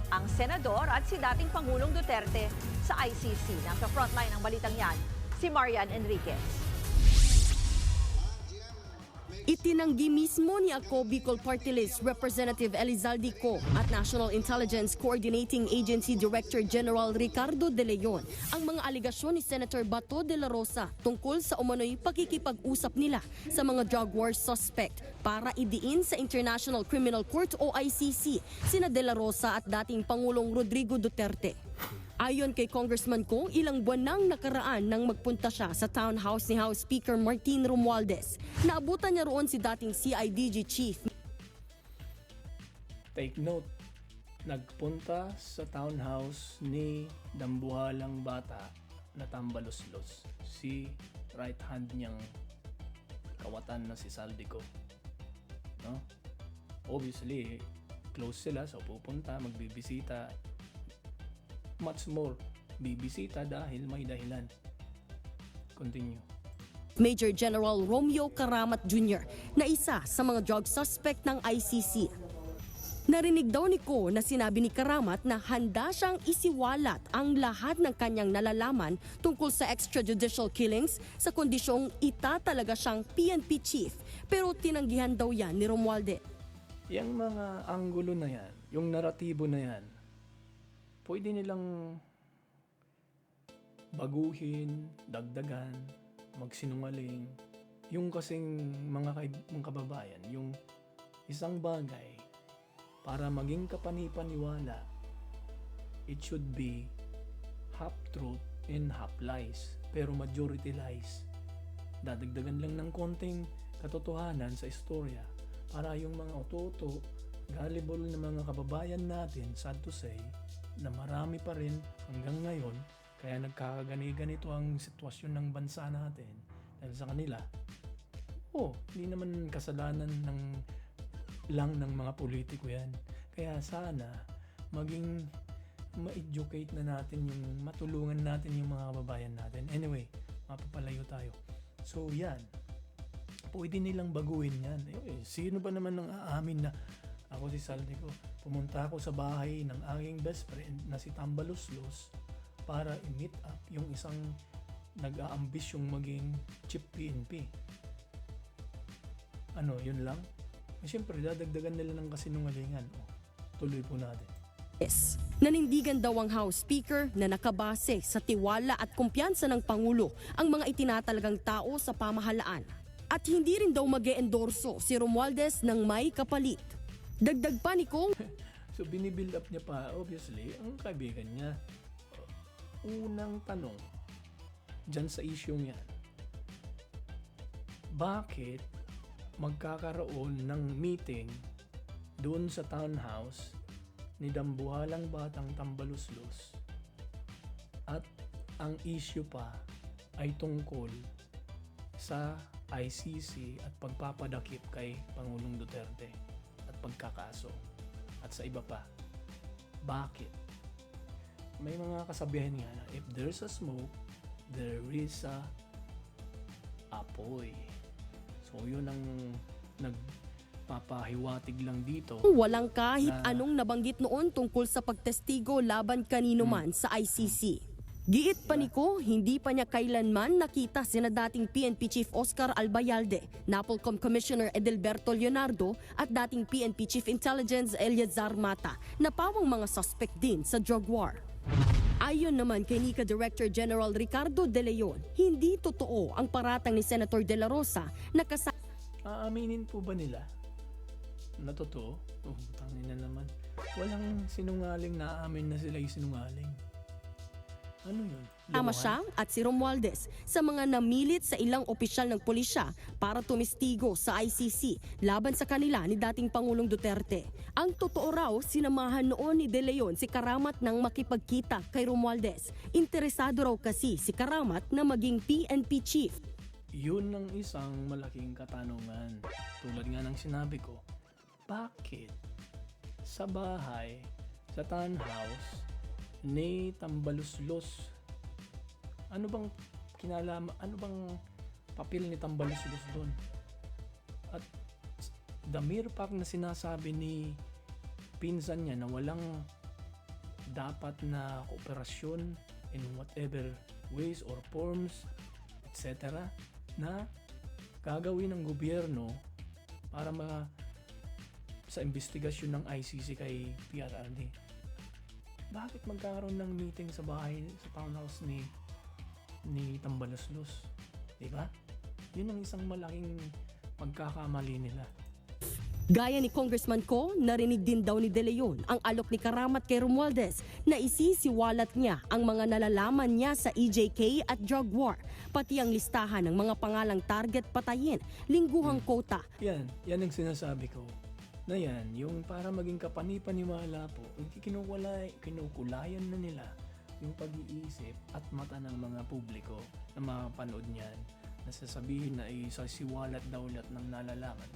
Ang senador at si dating Pangulong Duterte sa ICC. Nasa frontline ng balitang yan, si Marian Enriquez. Itinanggi mismo ni Ako Bicol Party List Representative Elizalde Co at National Intelligence Coordinating Agency Director General Ricardo De Leon ang mga aligasyon ni Senator Bato de la Rosa tungkol sa umano'y pakikipag-usap nila sa mga drug war suspect para idiin sa International Criminal Court o ICC sina De la Rosa at dating Pangulong Rodrigo Duterte. Ayon kay Congressman Co, ilang buwan nang nakaraan nang magpunta siya sa townhouse ni House Speaker Martin Romualdez. Naabutan niya roon si dating CIDG Chief. Take note, nagpunta sa townhouse ni dambuhalang bata na tambalos-los. Si right hand niyang kawatan na si Saldico. No? Obviously, close sila, so pupunta, magbibisita. Much more, bibisita dahil may dahilan. Continue. Major General Romeo Karamat Jr. na isa sa mga drug suspect ng ICC. Narinig daw ni Ko na sinabi ni Karamat na handa siyang isiwalat ang lahat ng kanyang nalalaman tungkol sa extrajudicial killings sa kondisyong itatalaga siyang PNP chief. Pero tinanggihan daw yan ni Romualdez. Yang mga anggulo na yan, yung naratibo na yan, pwede nilang baguhin, dagdagan, magsinungaling. Yung kasing mga kababayan, yung isang bagay, para maging kapanipaniwala, it should be half truth and half lies. Pero majority lies. dadagdagan lang ng konting katotohanan sa istorya para yung mga ototo, gullible na mga kababayan natin, sad to say, na marami pa rin hanggang ngayon, kaya nagkakagani-ganito ang sitwasyon ng bansa natin dahil sa kanila. Hindi naman kasalanan lang ng mga politiko yan. Kaya sana maging ma-educate na natin matulungan natin yung mga kababayan natin. Anyway, mapapalayo tayo. So yan, pwede nilang baguhin yan. Sino ba naman nang aamin na ako si Saldico, pumunta ako sa bahay ng aking best friend na si Tambaluslos para i-meet up yung isang nag-aambisyong maging chief PNP. Yun lang? Siyempre, dadagdagan nila ng kasinungalingan. Tuloy po natin. Yes. Nanindigan daw ang House Speaker na nakabase sa tiwala at kumpiyansa ng Pangulo ang mga itinatalagang tao sa pamahalaan. At hindi rin daw mag-e-endorso si Romualdez ng may kapalit. Dagdag pa ni Kong. So binibuild up niya pa, obviously, ang kaibigan niya. Unang tanong, dyan sa isyong yan, bakit magkakaroon ng meeting doon sa townhouse ni dambuhalang batang Tambaluslos at ang issue pa ay tungkol sa ICC at pagpapadakip kay Pangulong Duterte at pagkakaso at sa iba pa? Bakit? May mga kasabihan nga na if there's a smoke, there is a apoy. So yun ang nagpapahiwatig lang dito. Walang kahit anong nabanggit noon tungkol sa pagtestigo laban kanino man sa ICC. Giit pa ni Ko, hindi pa niya kailanman nakita sina dating PNP Chief Oscar Albayalde, NAPOLCOM Commissioner Edelberto Leonardo at dating PNP Chief Intelligence Eleazar Mata na pawang mga suspect din sa drug war. Ayon naman kay NICA Director General Ricardo De Leon, hindi totoo ang paratang ni Senator De La Rosa na Aaminin po ba nila na totoo? Tangin na naman. Walang sinungaling na aamin na sila yung sinungaling. Ano yun? Tama siya at si Romualdez sa mga namilit sa ilang opisyal ng pulisya para tumistigo sa ICC laban sa kanila ni dating Pangulong Duterte. Ang totoo raw, sinamahan noon ni De Leon si Karamat nang makipagkita kay Romualdez. Interesado raw kasi si Karamat na maging PNP chief. Yun ang isang malaking katanungan. Tulad nga ng sinabi ko, bakit sa bahay, sa townhouse, ni Tambaluslos, ano bang papel ni Tambaluslos doon? At the mere fact na sinasabi ni pinsan niya na walang dapat na kooperasyon in whatever ways or forms, etc., na gagawin ng gobyerno para sa investigasyon ng ICC kay PRRD. Bakit magkakaroon ng meeting sa bahay, sa townhouse ni Tambaluslos? Diba? Yun ang isang malaking pagkakamali nila. Gaya ni Congressman Ko, narinig din daw ni De Leon ang alok ni Karamat kay Romualdez na isisiwalat niya ang mga nalalaman niya sa EJK at drug war, pati ang listahan ng mga pangalang target patayin, lingguhang kota. Yan ang sinasabi ko. Na yan, yung para maging kapanipaniwala po, kinukulayan na nila yung pag-iisip at mata ng mga publiko na makapanood niyan, na sasabihin na isasiwalat dawlat ng nalalaman.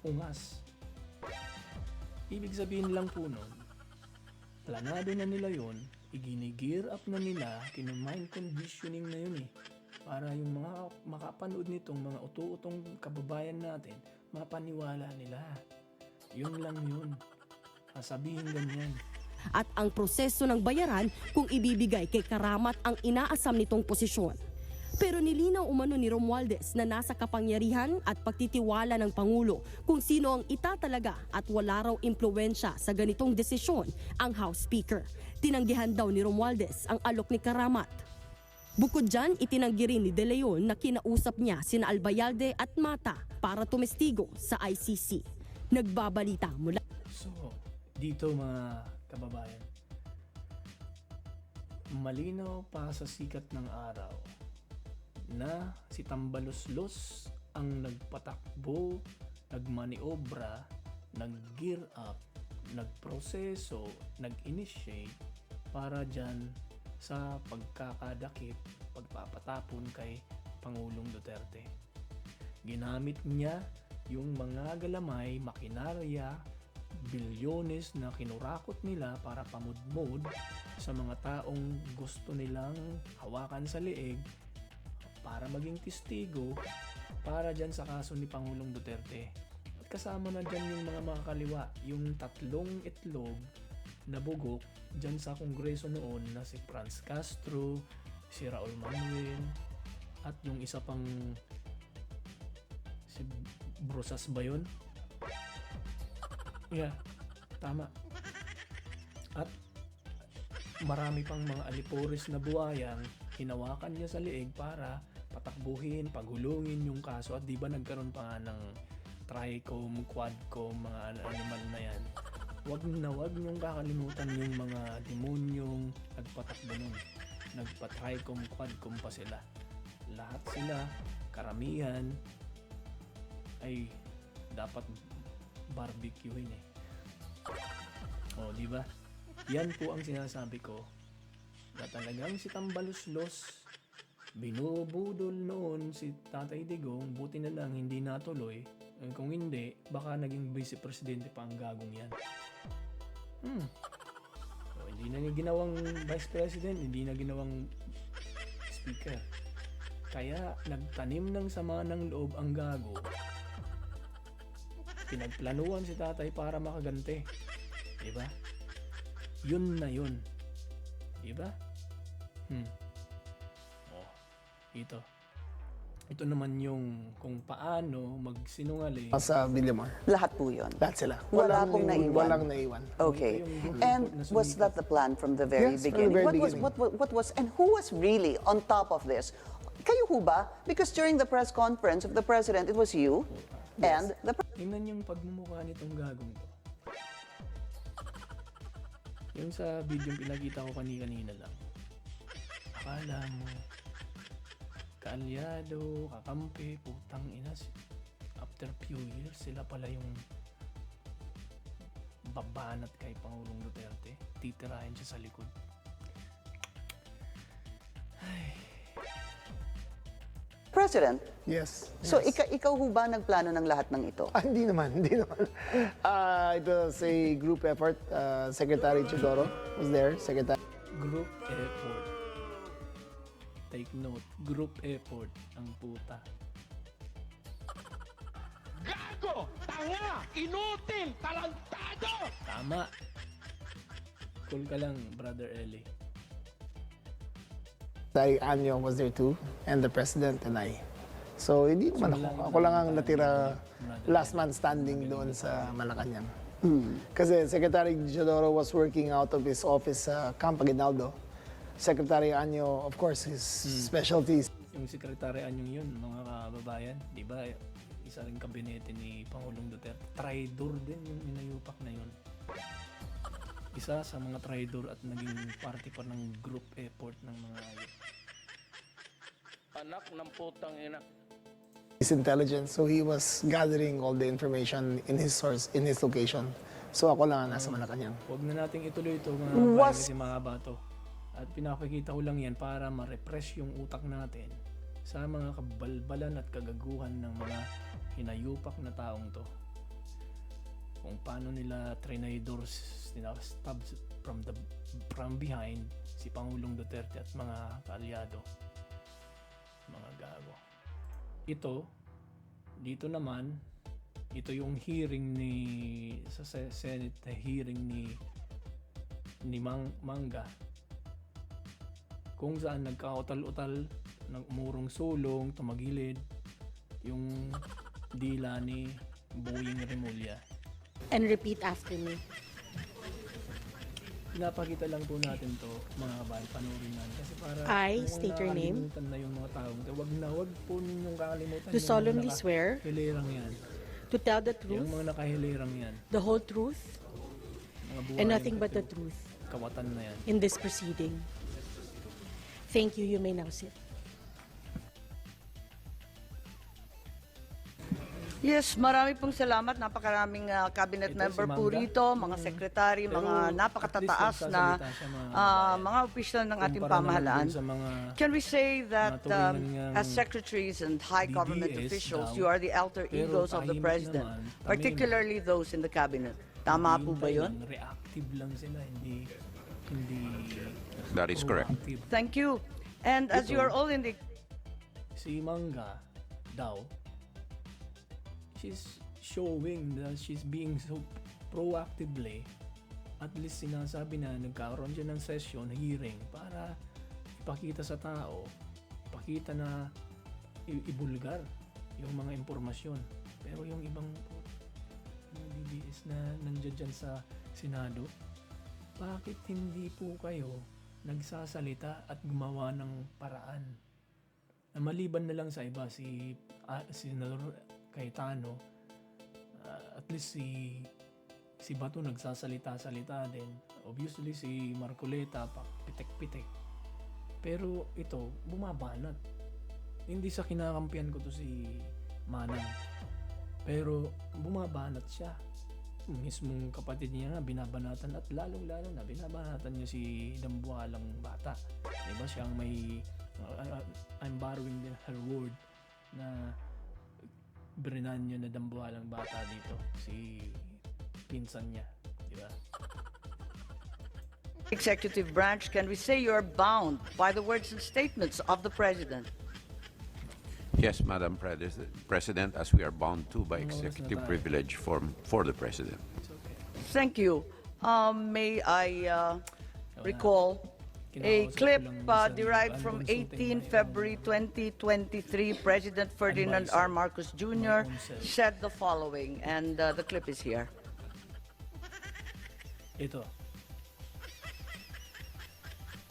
Ungas. Ibig sabihin lang po nun, planado na nila yon, igini-gear up na nila, kino-mind conditioning na yun para yung mga makapanood nitong mga utu-utong kababayan natin, mapaniwala nila. Yun lang yun. Sabihin ganyan. At ang proseso ng bayaran kung ibibigay kay Karamat ang inaasam nitong posisyon. Pero nilinaw umano ni Romualdez na nasa kapangyarihan at pagtitiwala ng Pangulo kung sino ang itatalaga at wala raw impluwensya sa ganitong desisyon ang House Speaker. Tinanggihan daw ni Romualdez ang alok ni Karamat. Bukod dyan, itinanggi rin ni De Leon na kinausap niya sina Albayalde at Mata para tumestigo sa ICC. Nagbabalita mula. So, dito mga kababayan, malinaw pa sa sikat ng araw na si Tambaluslos ang nagpatakbo, nagmaniobra, nag-gear up, nagproseso, nag-initiate para dyan sa pagkakadakip, pagpapatapon kay Pangulong Duterte. Ginamit niya yung mga galamay, makinarya, bilyones na kinurakot nila para pamudmod sa mga taong gusto nilang hawakan sa leeg para maging testigo para dyan sa kaso ni Pangulong Duterte. At kasama na dyan yung mga makakaliwa, yung 3 itlog na bugok dyan sa Kongreso noon na si Franz Castro, si Raul Manuel, at yung isa pang si Brusas ba yun? Yeah, tama. At marami pang mga alipores na buhayang hinawakan niya sa leeg para patakbuhin, paghulungin yung kaso. At di ba nagkaroon pa nga ng tricom, quadcom, mga animal na yan. Wag niyong kakalimutan yung mga demonyong nagpatakbo nun. Nagpa-tricom, quadcom pa sila. Lahat sila, karamihan, ay dapat barbecuein eh. O, di ba? Yan po ang sinasabi ko na talagang si Tambaluslos binubudol noon si Tatay Digong, buti na lang hindi natuloy. Kung hindi, baka naging vice presidente pa ang gagong yan. So, hindi na niya ginawang vice president, hindi na ginawang speaker. Kaya nagtanim ng sama ng loob ang gago. Pinagplanuhan si tatay para makagante. Diba? Yun na yun. Diba? Oh, ito. Ito naman yung kung paano magsinungaling. Sa Villamor. Lahat po yun. Lahat sila. Wala pong naiwan. Walang naiwan. Okay. And was that the plan from the very Yes, beginning? from the very beginning. What was, and who was really on top of this? Kayo ho ba? Because during the press conference of the president, it was you and the Tingnan yung pagmumukha nitong gagong to. Yung sa video yung pinakita ko kanina lang. Akala mo, kaalyado, kakampi, putang ina. After few years, sila pala yung babanat kay Pangulong Duterte. Titirahin siya sa likod. Ay. president. Yes. So ikaw ho ba nagplano ng lahat ng ito? Hindi naman. It was a group effort. Secretary Chidoro was there. Secretary. Group effort. Take note, group effort ang puta. Gago! Tanga! Inutil! Talantado! Tama. Cool ka lang, Brother Eli. Secretary Anyo was there too, and the president and I. So hindi naman ako. Ako lang ang natira last man standing doon sa Malacanang. Kasi Secretary Chidoro was working out of his office sa Camp Aguinaldo. Secretary Anyo, of course, his specialties. Yung Secretary Anyong yun, mga kababayan, di ba, isa rin kabinete ni Pangulong Duterte. Traidor din yung inayupak na yun. Isa sa mga traidor at naging party pa ng group effort ng mga ayot. Anak ng putang ina. His intelligence, so he was gathering all the information in his source, in his location. So ako lang ang nasa Malacanang. Huwag na nating ituloy ito mga kababayan kasi mahaba to. At pinakikita ko lang yan para ma-repress yung utak natin sa mga kabalbalan at kagaguhan ng mga hinayupak na taong to. Kung paano nila trinidors, stab from behind si Pangulong Duterte at mga kaalyado. Mga gago. Dito naman, ito yung hearing sa Senate hearing ni Mangga. Kung saan nagkautal-utal, umurong sulong, tumagilid, yung dila ni Boying Remulla. And repeat after me. Pinapakita lang po natin to, mga kabayan, panoorin natin. Kasi para I state your name. na yung mga taong, wag po ninyong kakalimutan. To solemnly swear. Hilirang yan. To tell the truth. Yung mga nakahilirang yan. The whole truth. And nothing but the truth. Kawatan na yan. In this proceeding. Thank you. You may now sit. Yes, marami pong salamat. Napakaraming cabinet Ito, member si po Mangga. rito, mga secretary, Pero mga at napakatataas least na nagsasalita siya, mga kababayan. mga opisyal ng ating Kumpara naman pamahalaan. dun sa mga Can we say that naturingan niyang as secretaries and high government DDS officials, daw, you are the alter pero egos of the tahimik president, naman, tahimik. particularly those in the cabinet? Tama po ba yun? Reactive lang sila, hindi That is correct. proactive. Thank you. And as you are all in the Si Mangga daw, she's showing that she's being so proactively, at least sinasabi na nagkaroon siya ng session, hearing, para ipakita sa tao, ipakita na ibulgar yung mga impormasyon. Pero yung ibang yung DDS na nandiyan dyan sa Senado, bakit hindi po kayo nagsasalita at gumawa ng paraan? Na maliban na lang sa iba, si Senador Cayetano, at least si Bato nagsasalita-salita din. Obviously si Marcoleta pa pitek-pitek. Pero ito bumabanat. Hindi sa kinakampihan ko to si Manang. Pero bumabanat siya. Mismong kapatid niya nga binabanatan, at lalong-lalo na binabanatan niya si Dambuhalang bata. Diba siyang may I'm borrowing her word na Bernanyo na Dambuhalang bata dito, si pinsan niya, di ba? executive branch, can we say you are bound by the words and statements of the president? Yes, Madam President, as we are bound to by executive privilege for the President. Thank you. May I recall a clip derived from 18 February 2023. President Ferdinand R. Marcos Jr. said the following, and the clip is here. Ito.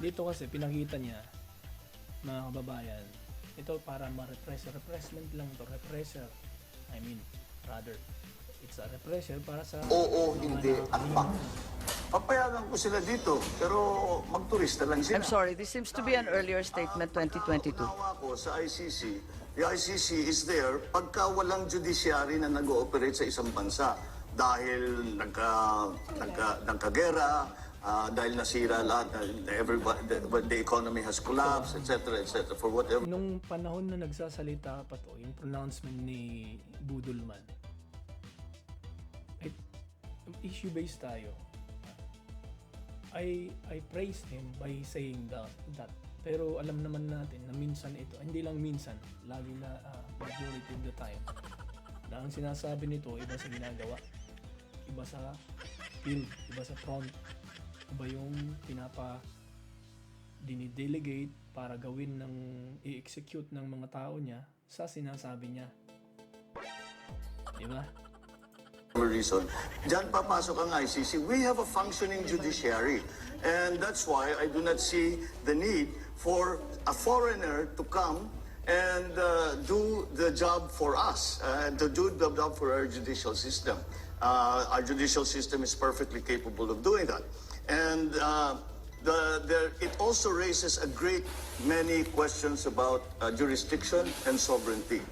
Dito kasi pinakita niya, mga kababayan, ito para repressment lang to, repressor. I mean, rather, it's a repressor para sa... Oo, hindi, at pa. Papayagan ko sila dito, pero magturista lang sila. I'm sorry, this seems to be an earlier statement, 2022. Nawa ko sa ICC, the ICC is there pagka walang judiciary na nag-ooperate sa isang bansa dahil nagkagera, dahil nasira lahat, the economy has collapsed, etc., etc., for whatever. Nung panahon na nagsasalita pa to, yung pronouncement ni Budulman, issue-based tayo. I praised him by saying that. Pero alam naman natin na minsan ito, hindi lang minsan, lagi na majority of the time, na ang sinasabi nito, iba sa ginagawa, iba sa field, iba sa front, iba yung dinidelegate para gawin ng i-execute ng mga tao niya sa sinasabi niya. Diba? Reason. Diyan papasok ang ICC. We have a functioning judiciary. And that's why I do not see the need for a foreigner to come and do the job for us, to do the job for our judicial system. Our judicial system is perfectly capable of doing that. And it also raises a great many questions about jurisdiction and sovereignty.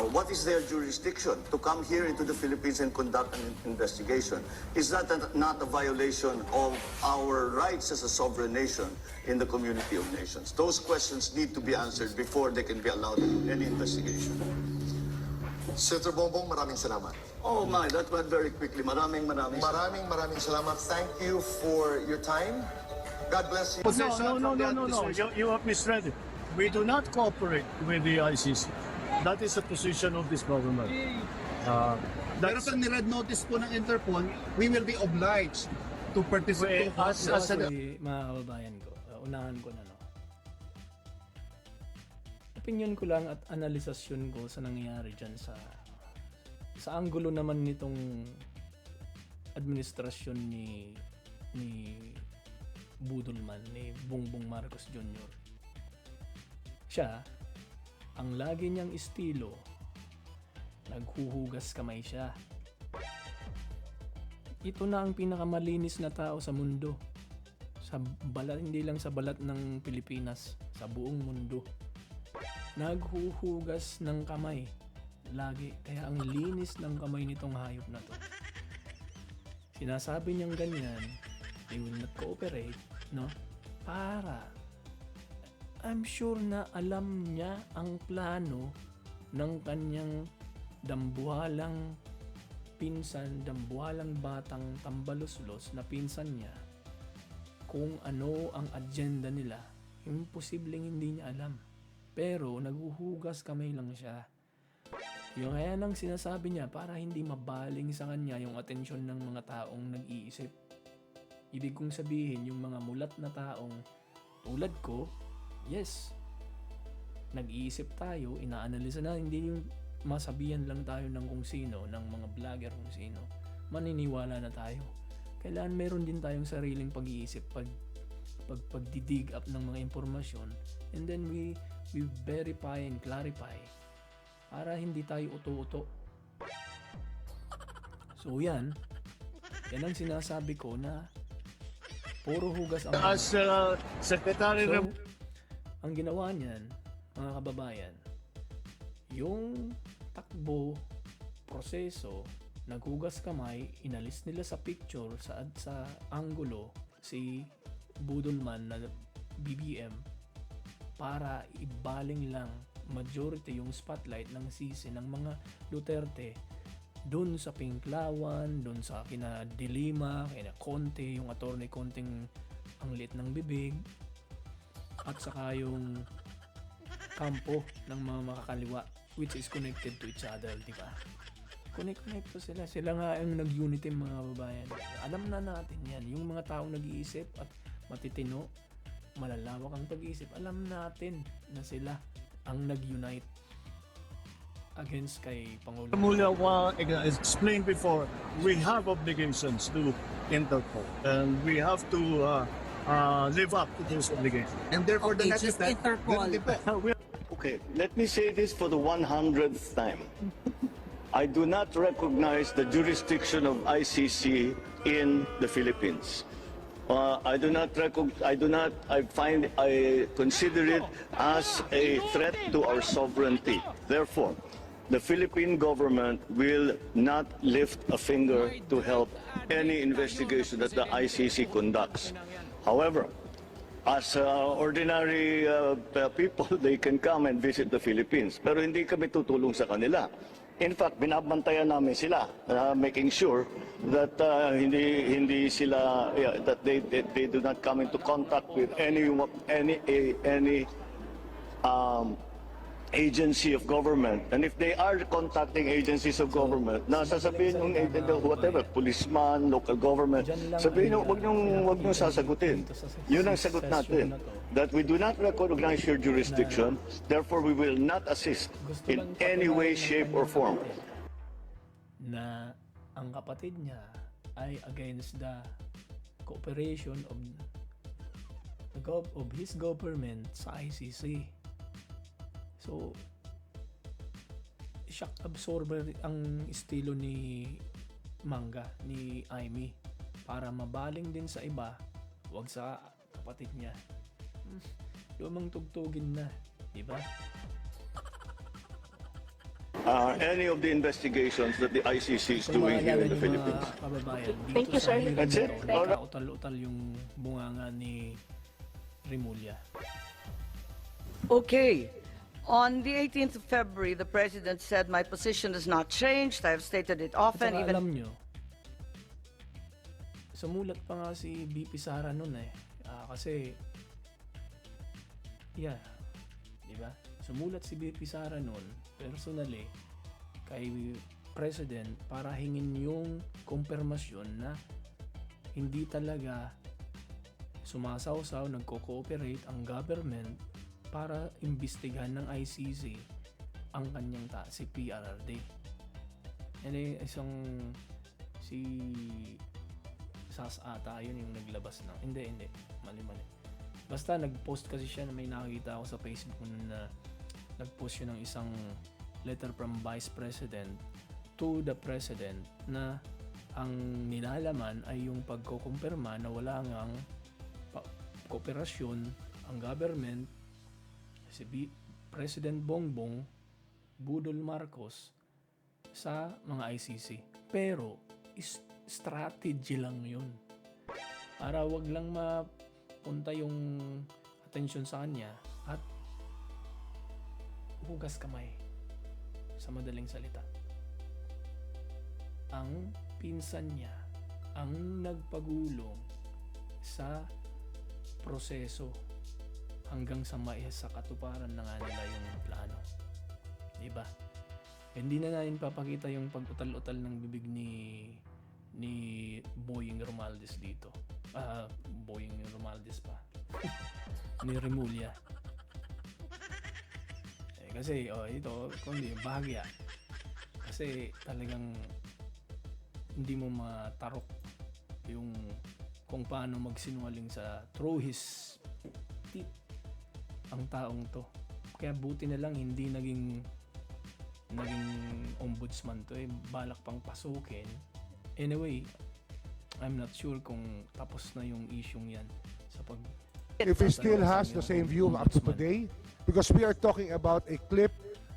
What is their jurisdiction to come here into the Philippines and conduct an investigation? Is that not a violation of our rights as a sovereign nation in the community of nations? Those questions need to be answered before they can be allowed any investigation. Senator Bongbong, maraming salamat. Oh my, that went very quickly. Maraming salamat. Thank you for your time. God bless you. No. You have misread it. We do not cooperate with the ICC. That is the position of this government. Pero pag ni-red notice po ng Interpol, we will be obliged to participate. Mga kababayan ko, unahan ko na, no? Opinion ko lang at analisasyon ko sa nangyayari dyan sa anggulo naman nitong administrasyon ni Budulman, ni Bongbong Marcos Jr. Siya, ang lagi niyang estilo, naghuhugas kamay siya. Ito na ang pinakamalinis na tao sa mundo. Sa balat, hindi lang sa balat ng Pilipinas, sa buong mundo. Naghuhugas ng kamay. Lagi. Kaya ang linis ng kamay nitong hayop na to. Sinasabi niyang ganyan, they will not cooperate, no? Para I'm sure na alam niya ang plano ng kanyang dambuhalang pinsan, dambuhalang batang tambaluslos na pinsan niya, kung ano ang agenda nila. Imposibleng hindi niya alam. Pero naghuhugas kamay lang siya. Yung kaya nang sinasabi niya para hindi mabaling sa kanya yung atensyon ng mga taong nag-iisip. Ibig kong sabihin, yung mga mulat na taong tulad ko, yes, nag-iisip tayo, inaanalisa na, hindi yung masabihan lang tayo ng kung sino, ng mga vlogger kung sino. Maniniwala na tayo. Kailangan meron din tayong sariling pag-iisip, pagdidig up ng mga impormasyon, and then we verify and clarify para hindi tayo uto-uto. So yan ang sinasabi ko na puro hugas ang As Secretary So, ang ginawa niyan, mga kababayan, yung takbo, proseso, naghugas kamay, inalis nila sa picture, sa angulo, si Budolman na BBM para ibaling lang majority yung spotlight ng sisi ng mga Duterte dun sa Pinklawan, dun sa kina Dilima, kina Conte, yung attorney Conting ang liit ng bibig, at saka yung kampo ng mga makakaliwa, which is connected to each other, di ba? Connect to sila. Sila nga ang nag-unity, mga babayan. Alam na natin yan. Yung mga taong nag-iisip at matitino, malalawak ang pag-iisip, alam natin na sila ang nag-unite against kay Pangulo. Mula explained before, we have obligations to Interpol, and we have to live up to those obligations. And therefore, the next just step, Interpol. Okay, let me say this for the 100th time. I do not recognize the jurisdiction of ICC in the Philippines. I consider it as a threat to our sovereignty. Therefore, the Philippine government will not lift a finger to help any investigation that the ICC conducts. However, as ordinary people, they can come and visit the Philippines. Pero hindi kami tutulong sa kanila. In fact, binabantayan namin sila, making sure that hindi sila that they do not come into contact with any agency of government. And if they are contacting agencies of government, na sasabihin yung whatever, policeman, local government, sabihin nyo, wag nyo sasagutin. Yun ang sagot natin. That we do not recognize your jurisdiction, therefore we will not assist in any way, shape, or form. Na ang kapatid niya ay against the cooperation of his government sa ICC. So, shock absorber ang estilo ni Manga, ni Aimee, para mabaling din sa iba, wag sa kapatid niya. Lumang tugtugin na, di ba? Any of the investigations that the ICC is doing here in the Philippines. Thank you, sir. That's it. Utal-utal yung bunganga ni Remulla. Okay. On the 18th of February, the President said, my position has not changed. I have stated it often. At saka alam nyo, sumulat pa nga si BP Sara nun eh. Kasi, di ba? Sumulat si BP Sara nun, personally, kay President para hingin yung kumpirmasyon na hindi talaga sumasawsaw, nagko-cooperate ang government para imbestigahan ng ICC ang kanyang si PRRD. Yan isang si SAS ata yun yung naglabas na. Hindi. Mali. Basta nag-post kasi siya na may nakita ako sa Facebook na nag-post yun ng isang letter from Vice President to the President na ang nilalaman ay yung pagkukumpirma na wala ngang kooperasyon ang government, si President Bongbong Budol Marcos sa mga ICC. Pero strategy lang yun. Para wag lang mapunta yung atensyon sa kanya at hugas kamay, sa madaling salita. Ang pinsan niya ang nagpagulong sa proseso hanggang sa sa katuparan na nga nila yung plano. Diba? Hindi na natin papakita yung pag-utal-utal ng bibig ni Boying Romualdez dito. Boying Romualdez pa. Ni Remulla. Kasi, ito, kundi, bahagya. Kasi talagang hindi mo matarok yung kung paano magsinungaling through his teeth ang taong to. Kaya buti na lang hindi naging ombudsman to, balak pang pasukin. Anyway, I'm not sure kung tapos na yung isyung yan sa pag... If he still has the same view up to today, because we are talking about a clip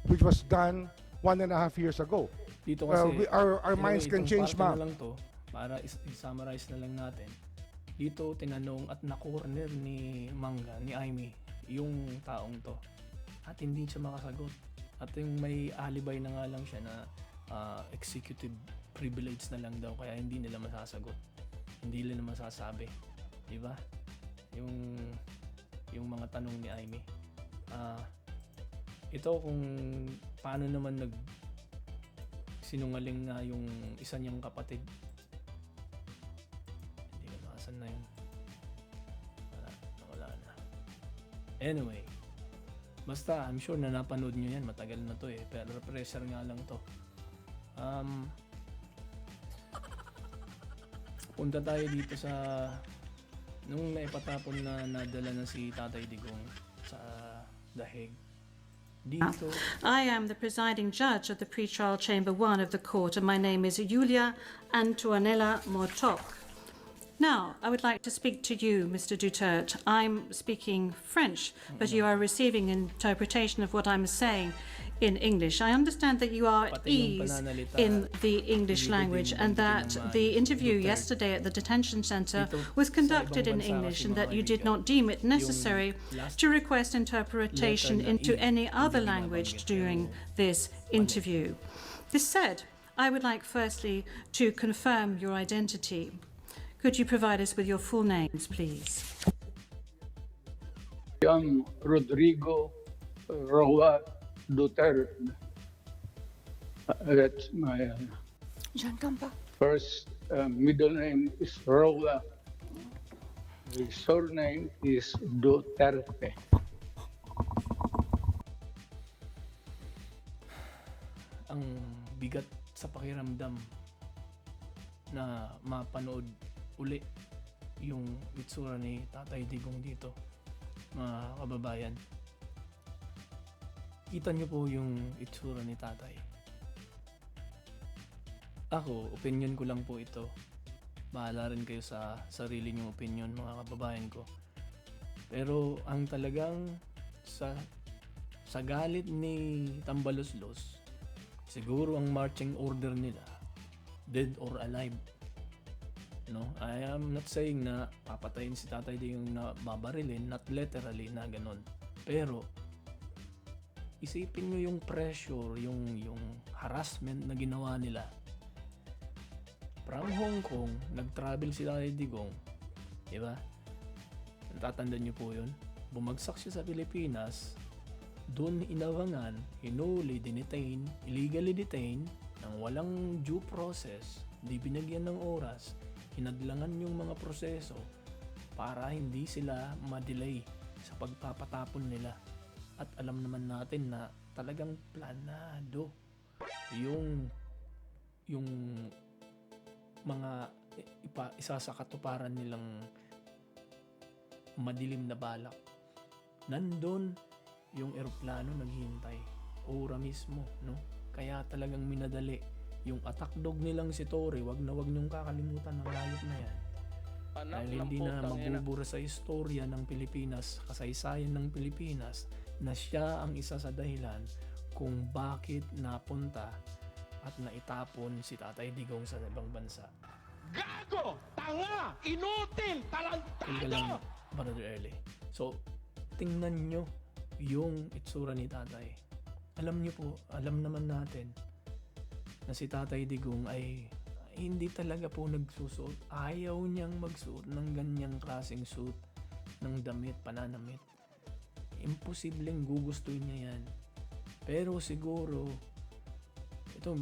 which was done 1.5 years ago. Dito kasi, our minds can change, ma'am. Lang to, para i-summarize na lang natin. Dito tinanong at na-corner ni Manga, ni Aimee, yung taong to. At hindi siya makasagot. At yung may alibay na nga lang siya na executive privilege na lang daw, kaya hindi nila masasagot. Hindi nila masasabi. Diba? Yung mga tanong ni Aimee. Ito kung paano naman sinungaling nga yung isa niyang kapatid. Hindi ko nakasan na yun. Wala na. Anyway, basta I'm sure na napanood nyo yan. Matagal na to pero pressure nga lang to. Punta tayo dito sa nung naipatapon na nadala na si Tatay Digong sa The Hague. Dito, I am the presiding judge of the pretrial chamber 1 of the court, and my name is Julia Antoinella Mortok. Now, I would like to speak to you, Mr. Duterte. I'm speaking French, but you are receiving interpretation of what I'm saying in English. I understand that you are at ease in the English language and that the interview yesterday at the detention center was conducted in English and that you did not deem it necessary to request interpretation into any other language during this interview. This said, I would like firstly to confirm your identity. Could you provide us with your full names, please? I'm Rodrigo Roa Duterte. That's my first middle name is Roa. The surname is Duterte. Ang bigat sa pakiramdam na mapanood uli yung itsura ni Tatay Digong dito, mga kababayan. Kita niyo po yung itsura ni Tatay. Ako, opinion ko lang po ito. Bahala rin kayo sa sarili niyong opinion, mga kababayan ko. Pero ang talagang sa galit ni Tambaloslos, siguro ang marching order nila, dead or alive. No? I am not saying na papatayin si Tatay Digong na babarilin, not literally na ganun. Pero isipin nyo yung pressure, yung harassment na ginawa nila. From Hong Kong, nag-travel si Tatay Digong, di ba? Natatandaan nyo po yun? Bumagsak siya sa Pilipinas, doon inawangan, hinuli, dinetain, illegally detained, nang walang due process, di binagyan ng oras, hinadlangan yung mga proseso para hindi sila ma-delay sa pagpapatapon nila. At alam naman natin na talagang planado yung mga isa sa katuparan nilang madilim na balak. Nandun yung eroplano naghihintay, ora mismo, no? Kaya talagang minadali yung attack dog nilang si Torre. Wag na wag niyong kakalimutan ng hayop na yan. Dahil hindi na magbubura sa istorya ng Pilipinas, kasaysayan ng Pilipinas, na siya ang isa sa dahilan kung bakit napunta at naitapon si Tatay Digong sa ibang bansa. Gago! Tanga! Inutil! Tingnan lang, Talantado! Brother Eli. So, tingnan nyo yung itsura ni Tatay. Alam nyo po, alam naman natin na si Tatay Digong ay hindi talaga po nagsusuot. Ayaw niyang magsuot ng ganyang klaseng suit ng damit, pananamit. Imposibleng gugustuhin niya yan. Pero siguro, ito,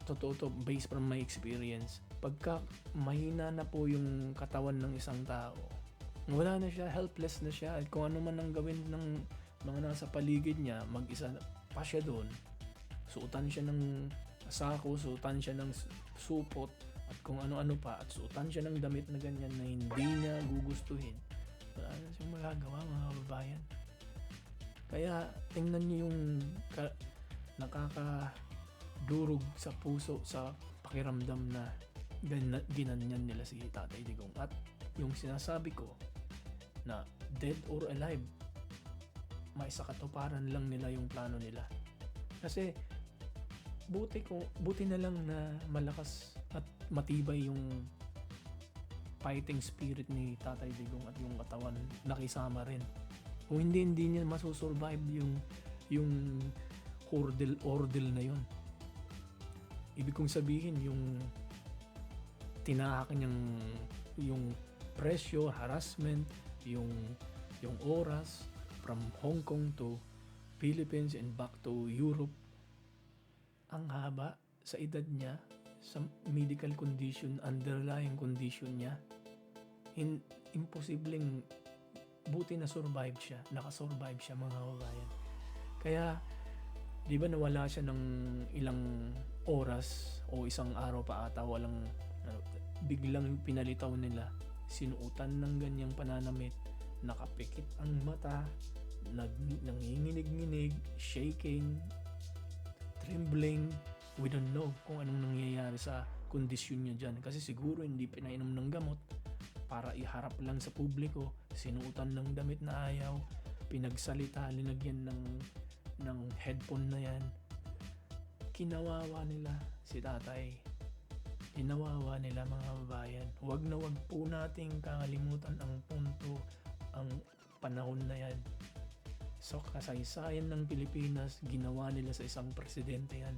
totoo to, based from my experience, pagka mahina na po yung katawan ng isang tao, wala na siya, helpless na siya, at kung ano man ang gawin ng mga nasa paligid niya, mag-isa pa siya doon, suotan siya ng sako, suotan siya ng supot, at kung ano-ano pa, at suotan siya ng damit na ganyan na hindi niya gugustuhin, wala na siyang magagawa, mga kababayan. Kaya tingnan niyo yung nakakadurog sa puso, sa pakiramdam na ginanyan nila si Tatay Digong. At yung sinasabi ko na dead or alive, may sakatuparan lang nila yung plano nila. Kasi buti na lang na malakas at matibay yung fighting spirit ni Tatay Digong at yung katawan nakisama rin. Kung hindi niya masusurvive yung ordeal na yun. Ibig kong sabihin yung tinahak niyang yung presyo, harassment, yung oras from Hong Kong to Philippines and back to Europe. Ang haba sa edad niya, sa medical condition, underlying condition niya, imposibleng buti na survive siya, nakasurvive siya, mga kababayan. Kaya, di ba nawala siya ng ilang oras o isang araw pa ata, biglang pinalitaw nila, sinuutan ng ganyang pananamit, nakapikit ang mata, nanginginig-nginig, shaking, trembling. We don't know kung anong nangyayari sa kondisyon niya dyan, kasi siguro hindi pinainom ng gamot para iharap lang sa publiko, sinuutan ng damit na ayaw, pinagsalita, linagyan ng headphone na yan. Kinawawa nila si Tatay. Kinawawa nila, mga babayan. Huwag na huwag po nating kakalimutan ang punto, ang panahon na yan. Sa kasaysayan ng Pilipinas, ginawa nila sa isang presidente yan.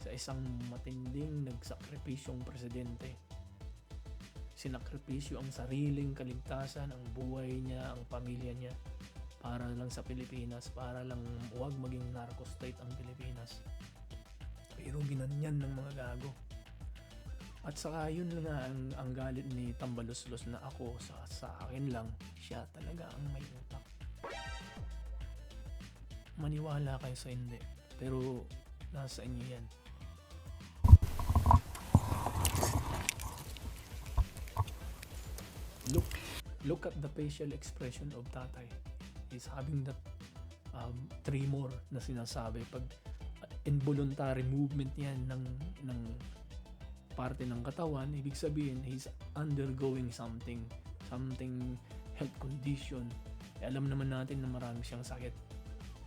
Sa isang matinding nagsakripisyong presidente. Sinakripisyo ang sariling kaligtasan, ang buhay niya, ang pamilya niya, para lang sa Pilipinas, para lang huwag maging narco state ang Pilipinas. Pero ginanyan ng mga gago. At saka yun lang nga ang galit ni Tambaloslos na ako, sa akin lang, siya talaga ang may utak. Maniwala kayo sa hindi, pero nasa inyo yan. Look at the facial expression of Tatay. He's having that tremor na sinasabi pag involuntary movement yan ng parte ng katawan. Ibig sabihin he's undergoing something health condition. Alam naman natin na marami siyang sakit,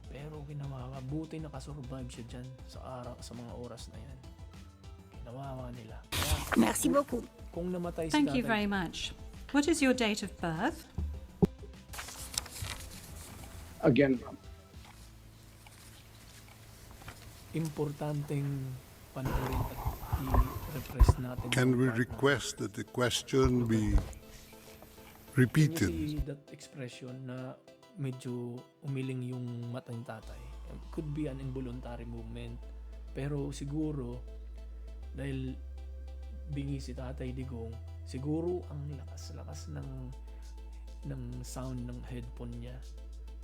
pero ginawawa, buti nakasurvive siya dyan sa mga oras na yan. Ginawawa nila. Merci beaucoup. Kung namatay si Thank Tatay, you very much. What is your date of birth? Again, importanteng panoorin at i-repress natin. Can we request that the question be repeated? See that expression na medyo umiling yung mata ni Tatay. It could be an involuntary movement. Pero siguro, dahil bingi si Tatay Digong, siguro ang lakas-lakas ng sound ng headphone niya,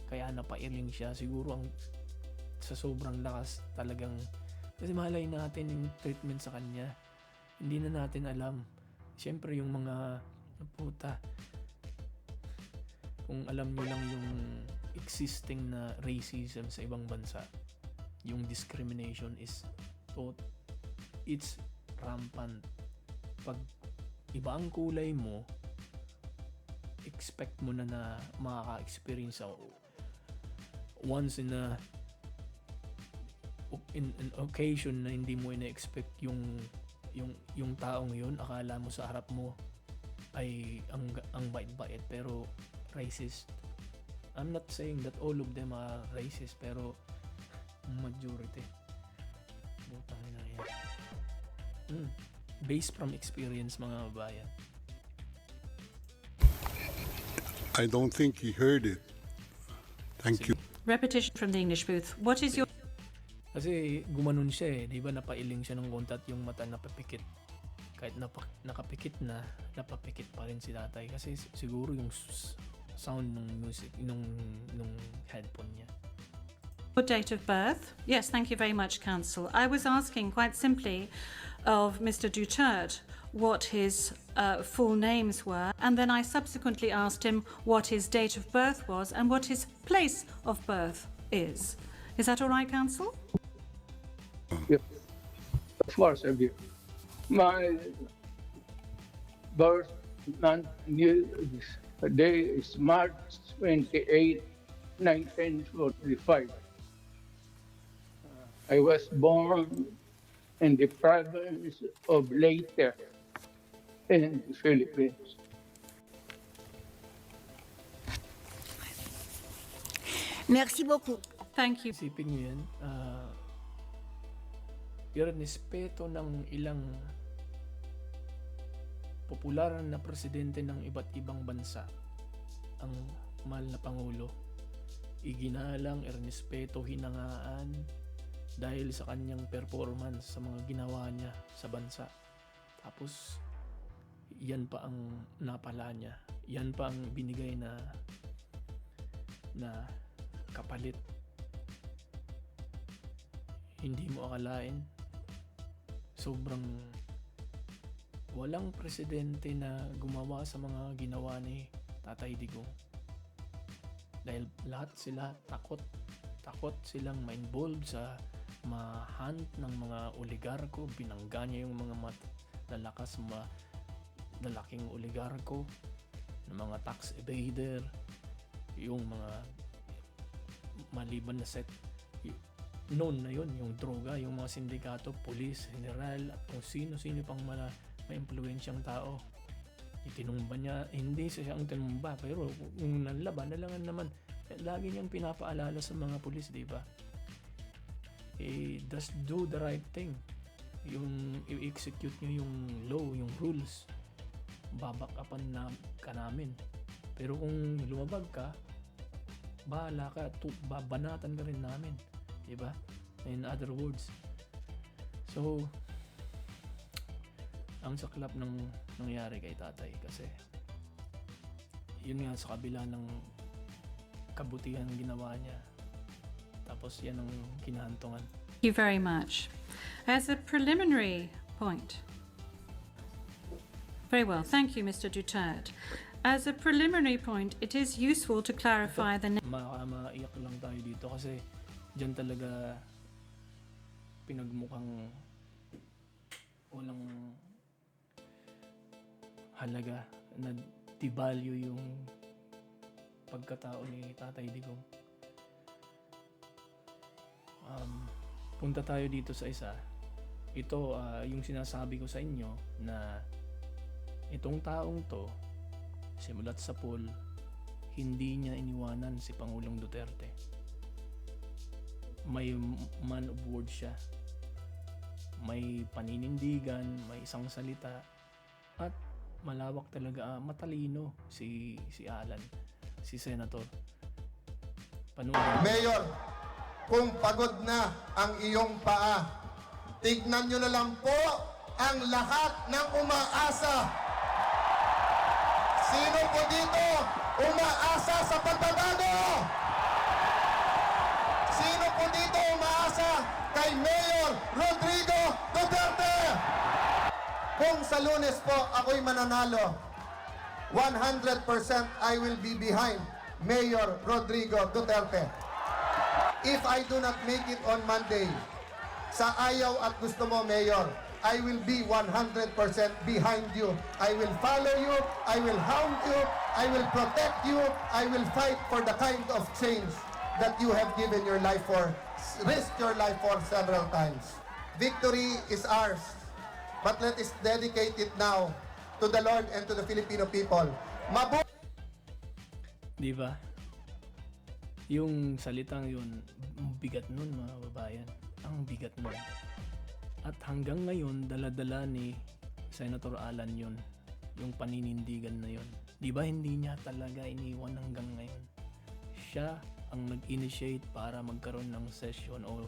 kaya napailing siya. Siguro sa sobrang lakas talagang, kasi malay natin yung treatment sa kanya, hindi na natin alam. Siyempre yung mga puta, kung alam nyo lang yung existing na racism sa ibang bansa, yung discrimination it's rampant. Pag iba ang kulay mo, expect mo na makaka-experience once in a in an occasion na hindi mo ina-expect yung taong yun, akala mo sa harap mo ay ang bait-bait pero racist. I'm not saying that all of them are racist, pero majority. Butang na yan. Based from experience, mga babayan. I don't think he heard it. Thank you. Repetition from the English booth. What is your... Kasi gumanon siya di ba, napailing siya ng kontat, yung mata napapikit. Kahit nakapikit na, napapikit pa rin si tatay. Kasi siguro yung sound ng music, nung headphone niya. Your date of birth? Yes, thank you very much, Counsel. I was asking quite simply of Mr. Duterte what his full names were, and then I subsequently asked him what his date of birth was and what his place of birth is. Is that all right, Counsel? Yes. Of course, I give. My birth month day is March 28, 1945. I was born in the province of Leyte in the Philippines. Merci beaucoup. Thank you. Isipin niyo yan, irespeto ng ilang popular na presidente ng iba't ibang bansa ang mahal na Pangulo. Iginalang, irespeto, hinangaan dahil sa kanyang performance sa mga ginawa niya sa bansa. Tapos yan pa ang napala niya, yan pa ang binigay na kapalit. Hindi mo akalain, sobrang walang presidente na gumawa sa mga ginawa ni Tatay Digong. Dahil lahat sila takot silang ma-involve sa ma-hunt ng mga oligarko. Binangga niya yung mga lalaking oligarko, ng mga tax evader, yung mga maliban na set noon na yun, yung droga, yung mga sindikato, pulis, general, at kung sino-sino pang ma-impluensyang tao. Itinumba niya, hindi siya ang tinumba, pero kung nalaban, nalangan naman, lagi niyang pinapaalala sa mga pulis, di ba? Just do the right thing. Yung i-execute niyo yung law, yung rules, babakapan ka namin. Pero kung lumabag ka, bahala ka, babanatan ka rin namin. Diba? In other words. So, ang saklap ng nangyari kay tatay kasi yun nga, sa kabila ng kabutihan ng ginawa niya, tapos yan ang kinahantungan. Thank you very much. As a preliminary point. Very well. Thank you, Mr. Duterte. As a preliminary point, it is useful to clarify the... Maiyak lang tayo dito kasi diyan talaga pinagmukhang walang halaga, na devalue yung pagkatao ni Tatay Digong. Punta tayo dito sa isa. Ito yung sinasabi ko sa inyo na itong taong to, simulat sa poll, hindi niya iniwanan si Pangulong Duterte. May man of word siya, may paninindigan, may isang salita, at malawak talaga, matalino si Alan, si Senator. Mayor, kung pagod na ang iyong paa, tignan nyo na lang po ang lahat ng umaasa. Sino po dito umaasa sa pagbabago? Sino po dito umaasa kay Mayor Rodrigo Duterte? Kung sa Lunes po ako'y mananalo, 100% I will be behind Mayor Rodrigo Duterte. If I do not make it on Monday, sa ayaw at gusto mo, Mayor, I will be 100% behind you. I will follow you, I will hound you, I will protect you, I will fight for the kind of change that you have given your life for risked your life for several times. Victory is ours, but let us dedicate it now to the Lord and to the Filipino people. Di ba? Yung salitang yun, ang bigat nun mga babayan. Ang bigat nun. At hanggang ngayon, dala-dala ni Senator Alan yun. Yung paninindigan na yun. Di ba hindi niya talaga iniwan hanggang ngayon? Siya ang nag-initiate para magkaroon ng session o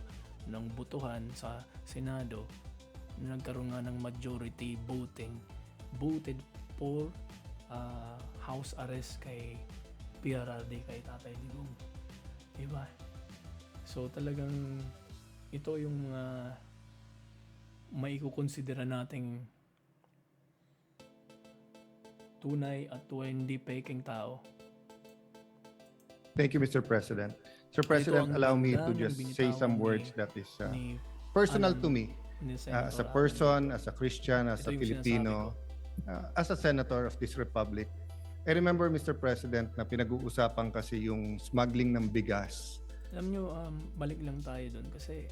ng botohan sa Senado. Nagkaroon nga ng majority voting. Voted for house arrest kay PRRD, kay Tatay Digong. Diba? So talagang ito yung mga maikukonsidera nating tunay at hindi peking tao. Thank you, Mr. President. Mr. President, allow me to just say some words that is personal to me. As a person, as a Christian, as a Filipino, as a senator of this republic. I remember, Mr. President, na pinag-uusapan kasi yung smuggling ng bigas. Alam nyo, balik lang tayo dun kasi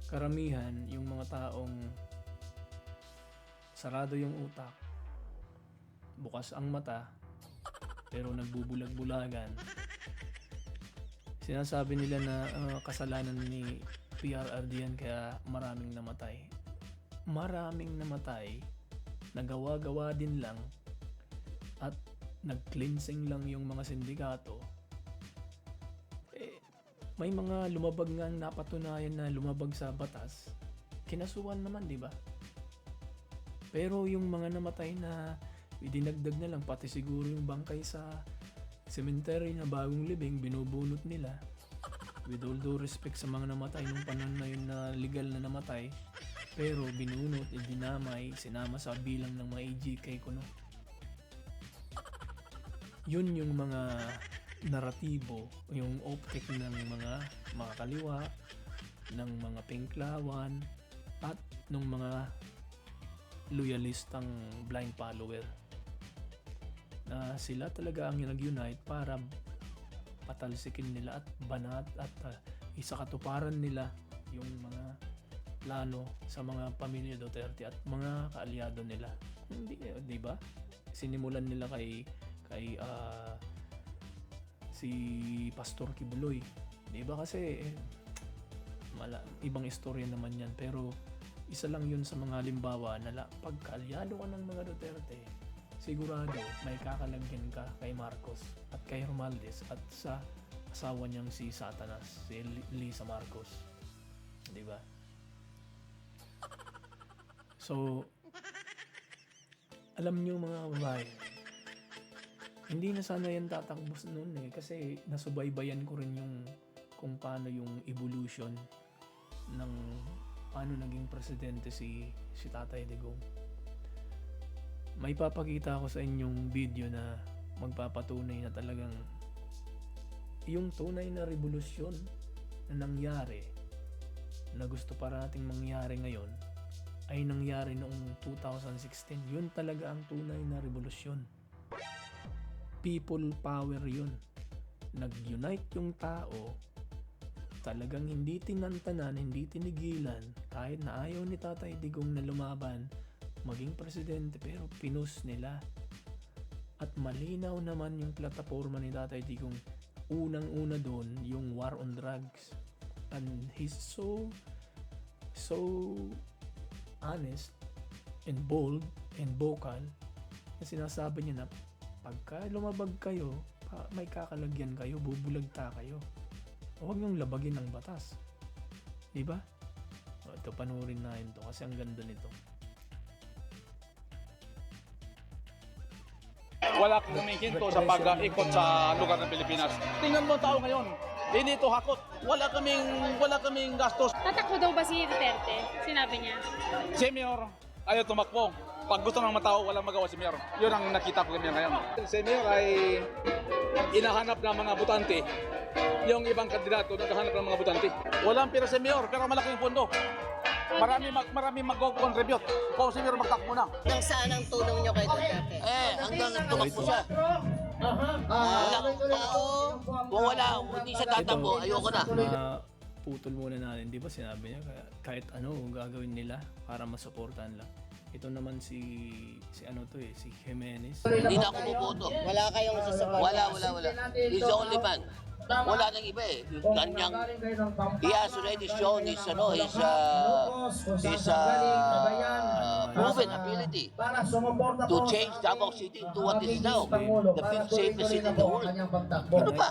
karamihan yung mga taong sarado yung utak, bukas ang mata, pero nagbubulag-bulagan. Sinasabi nila na kasalanan ni PRRD yan kaya maraming namatay. Maraming namatay, nagawa-gawa din lang at nag-cleansing lang yung mga sindikato. May mga lumabag nga napatunayan na lumabag sa batas. Kinasuhan naman, di ba? Pero yung mga namatay na idinagdag na lang, pati siguro yung bangkay sa cemetery na bagong libing, binubunot nila. With all due respect sa mga namatay nung panahon na yun na legal na namatay, pero binunot, idinamay, sinama sa bilang ng mga AGK kuno. Yun yung mga naratibo, yung optic ng mga kaliwa, ng mga pinklawan, at ng mga loyalistang blind follower. Na sila talaga ang nag-unite para patalsikin nila at banat at isakatuparan nila yung mga plano sa mga pamilya Duterte at mga kaalyado nila. Hindi, di ba? Sinimulan nila kay si Pastor Kibuloy. Di ba kasi ibang istorya naman yan, pero isa lang yun sa mga halimbawa na pag kaalyado ka ng mga Duterte, sigurado may kakalagyan ka kay Marcos at kay Romualdez at sa asawa niyang si Satanas, si Lisa Marcos. Di ba? So, alam niyo mga babae, hindi na sana yan tatakbos noon kasi nasubaybayan ko rin yung kung paano yung evolution ng paano naging presidente si Tatay Digong. May papakita ako sa inyong video na magpapatunay na talagang yung tunay na revolusyon na nangyari, na gusto parating mangyari ngayon, ay nangyari noong 2016. Yun talaga ang tunay na revolusyon. People power yun. Nag-unite yung tao, talagang hindi tinantanan, hindi tinigilan, kahit na ayaw ni Tatay Digong na lumaban, maging presidente, pero pinus nila. At malinaw naman yung plataforma ni Tatay Digong. Unang-una doon, yung war on drugs. And he's so honest and bold and vocal na sinasabi niya na pagka lumabag kayo, may kakalagyan kayo, bubulagta kayo. Huwag niyong labagin ang batas. Diba? Ito, panoorin natin to kasi ang ganda nito. Wala kang humihinto sa pag-ikot sa lugar ng Pilipinas. Tingnan mo ang tao ngayon. Hindi ito hakot. Wala kaming gastos. Tatakbo daw ba si Duterte? Sinabi niya. Si Mayor, ayaw tumakbo. Pag gusto ng mga tao, walang magawa si Mayor. Yun ang nakita ko kami ngayon. Si Mayor ay inahanap ng mga butante. Yung ibang kandidato, naghahanap ng mga butante. Walang pira si Mayor, pero malaking pondo. Marami mag-contribute. Kung si Mayor magtakbo na. Hanggang saan ang tulong nyo kay Duterte? Hanggang tumakbo siya. Wala, kung hindi siya tatakbo, ayoko na. iputol muna natin. Di ba sinabi niya kahit ano gagawin nila para masuportahan lang. Ito naman si Jimenez. Hindi na ako boboto. Wala kayong sasabayan. Wala. He's the only man. Wala nang iba eh. Yung kanyang, he has already shown his proven ability to change Davao City into what it is now, the fifth safest city in the world. Ano ba?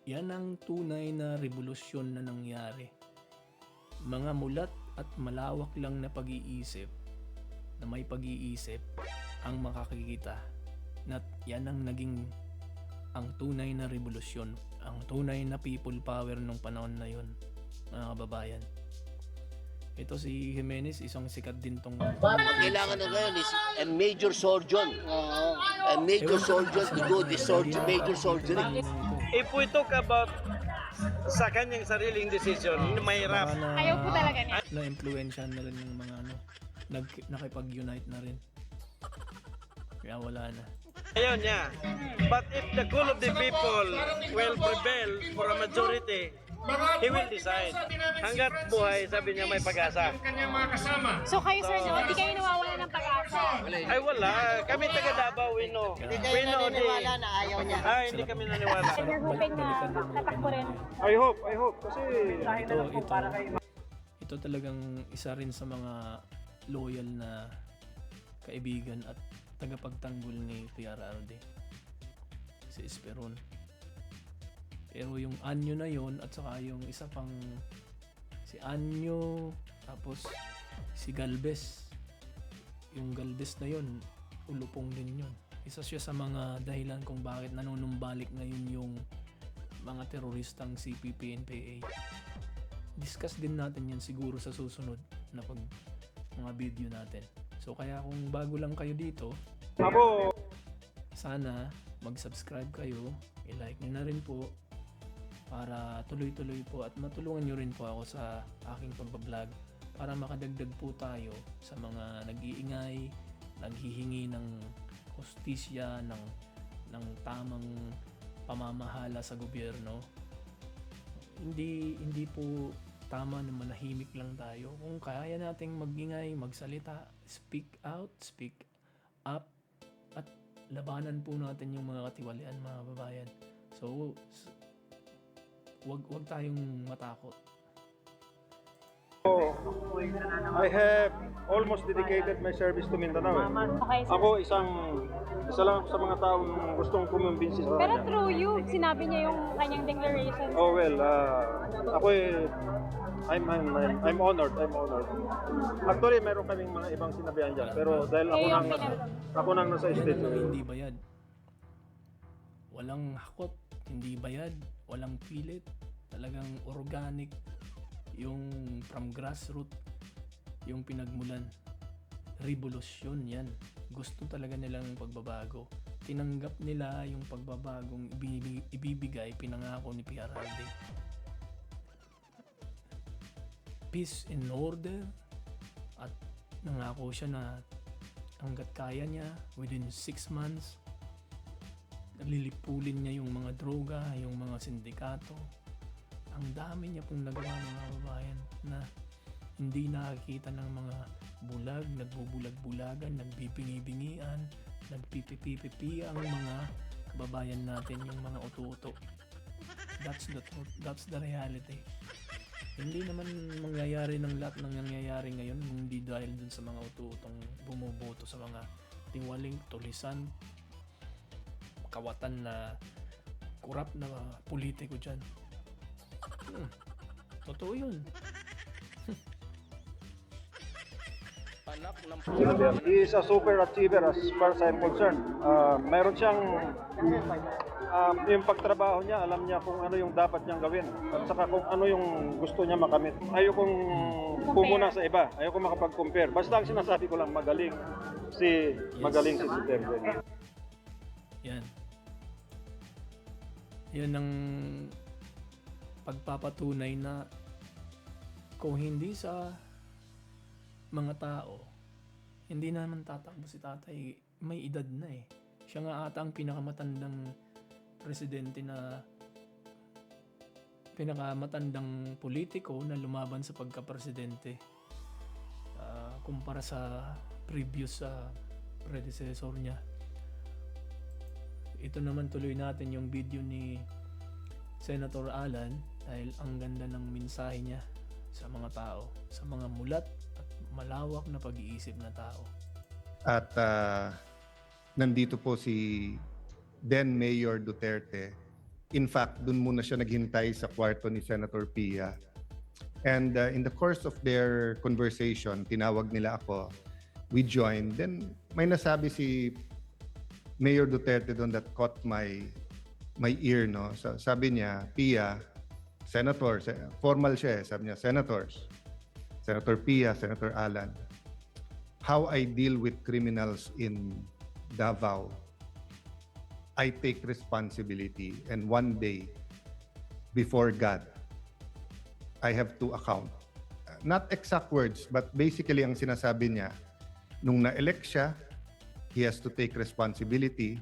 Yan ang tunay na revolusyon na nangyari. Mga mulat at malawak lang na pag-iisip, na may pag-iisip ang makakikita. Na yan ang naging ang tunay na revolusyon, ang tunay na people power nung panahon na yun, mga kababayan. Ito si Jimenez, isang sikat din tong... Kailangan na ngayon is a major surgeon. A major surgeon to do this major surgery. If we talk about sa kanyang sariling decision, mahirap. Ayaw po talaga niya. Na-influensyan na rin yung mga nakipag-unite na rin. Kaya wala na. Ayaw niya. But if the goal of the people will prevail for a majority, he will decide. Hanggat buhay, sabi niya may pag-asa. So kayo sir, no? Hindi kayo nawawala ng pag-asa? Ay wala. Kami taga Davao, we know. Hindi kayo naniniwala na ayaw niya. Ay, hindi kami naniwala. And you're hoping na tatakbo rin? I hope. Kasi Ito talagang isa rin sa mga loyal na kaibigan at tagapagtanggol ni PRRD, si Esperon. Pero yung Anyo na yon at saka yung isa pang si Anyo, tapos si Galvez, yung Galvez na yon ulupong din yon. Isa siya sa mga dahilan kung bakit nanunumbalik ngayon yung mga teroristang CPP, NPA. Discuss din natin yan siguro sa susunod na mga video natin. So kaya kung bago lang kayo dito, sana mag-subscribe kayo, i-like nyo na rin po para tuloy-tuloy po at matulungan nyo rin po ako sa aking pagbablog para makadagdag po tayo sa mga nag-iingay, naghihingi ng hustisya, ng tamang pamamahala sa gobyerno. Hindi po tama na manahimik lang tayo. Kung kaya nating magingay, magsalita, speak out, speak up, at labanan po natin yung mga katiwalian, mga babayan. So, wag tayong matakot. I have almost dedicated my service to Mindanao. Okay, sir. Ako isa lang ako sa mga taong gustong kumumbinsi sa Pero kanya. through you, sinabi niya yung kanyang declaration. Oh well, ako I'm honored. Actually, meron kaming mga ibang sinabihan dyan. Pero dahil ako nang nasa state. Hindi bayad. Walang hakot, hindi bayad, walang pilit. Talagang organic yung from grassroots yung pinagmulan. Revolusyon yan. Gusto talaga nilang pagbabago. Tinanggap nila yung pagbabagong ibibigay, pinangako ni PRRD. Peace and order, at nangako siya na hanggat kaya niya within 6 months lilipulin niya yung mga droga, yung mga sindikato. Ang dami niya pong nagawa, mga babayan, na hindi nakakita ng mga bulag, nagbubulag-bulagan, nagbibingi-bingian, nagpipipipipi ang mga kababayan natin, yung mga uto-uto. That's the truth. That's the reality. Hindi naman mangyayari ng lahat ng nangyayari ngayon hindi dahil dun sa mga uto-utong bumuboto sa mga tiwaling, tulisan, kawatan na kurap na politiko dyan. Totoo yun. He is a super achiever as far as I'm concerned. Meron siyang yung pagtrabaho niya, alam niya kung ano yung dapat niyang gawin at saka kung ano yung gusto niya makamit. Ayokong pumuna sa iba, ayokong makapag-compare. Basta ang sinasabi ko lang, magaling si Duterte. Yan ang pagpapatunay na kung hindi sa mga tao, hindi naman tatakbo si tatay. May edad na eh. Siya nga ata ang pinakamatandang presidente na pinakamatandang politiko na lumaban sa pagka-presidente kumpara sa previous predecessor niya. Ito naman tuloy natin yung video ni Senator Alan dahil ang ganda ng mensahe niya sa mga tao, sa mga mulat at malawak na pag-iisip na tao. At nandito po si then Mayor Duterte. In fact, dun muna siya naghintay sa kwarto ni Senator Pia. And in the course of their conversation, tinawag nila ako. We joined. Then may nasabi si Mayor Duterte doon that caught my ear, no? So, sabi niya, Pia, Senator, formal siya, sabi niya, Senators, Senator Pia, Senator Alan, how I deal with criminals in Davao, I take responsibility, and one day, before God, I have to account. Not exact words, but basically ang sinasabi niya, nung na-elect siya, he has to take responsibility,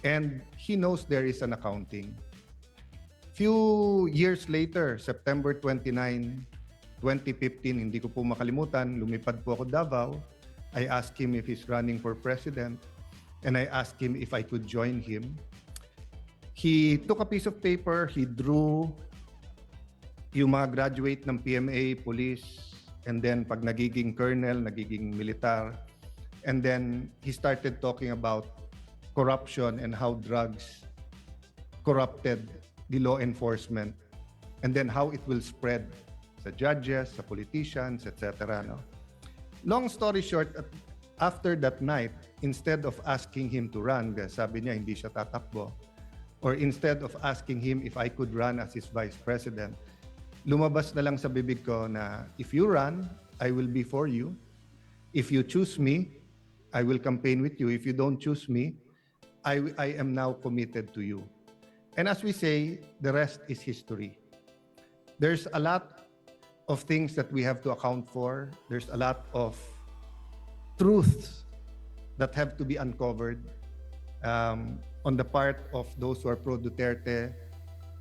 and he knows there is an accounting. Few years later, September 29, 2015, hindi ko po makalimutan, lumipad po ako Davao. I asked him if he's running for president, and I asked him if I could join him. He took a piece of paper, he drew yung mga graduate ng PMA, police, and then pag nagiging colonel, nagiging militar, and then he started talking about corruption and how drugs corrupted the law enforcement, and then how it will spread sa judges, sa politicians, etc. No? Long story short, after that night, instead of asking him to run, sabi niya hindi siya tatakbo, or instead of asking him if I could run as his vice president, lumabas na lang sa bibig ko na if you run, I will be for you. If you choose me, I will campaign with you. If you don't choose me, I am now committed to you. And as we say, the rest is history. There's a lot of things that we have to account for. There's a lot of truths that have to be uncovered. On the part of those who are pro-Duterte,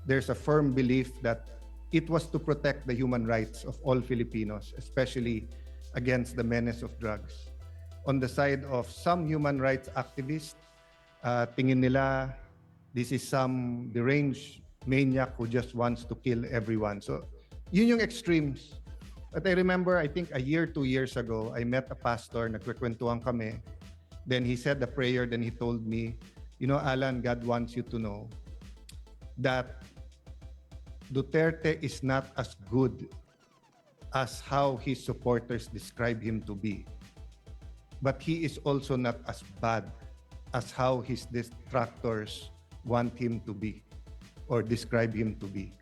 there's a firm belief that it was to protect the human rights of all Filipinos, especially against the menace of drugs. On the side of some human rights activists, tingin nila this is some deranged maniac who just wants to kill everyone. So, yun yung extremes. But I remember, I think a year, 2 years ago, I met a pastor, nagkwentuhan kami. Then he said a prayer, then he told me, you know, Alan, God wants you to know that Duterte is not as good as how his supporters describe him to be. But he is also not as bad as how his detractors want him to be or describe him to be.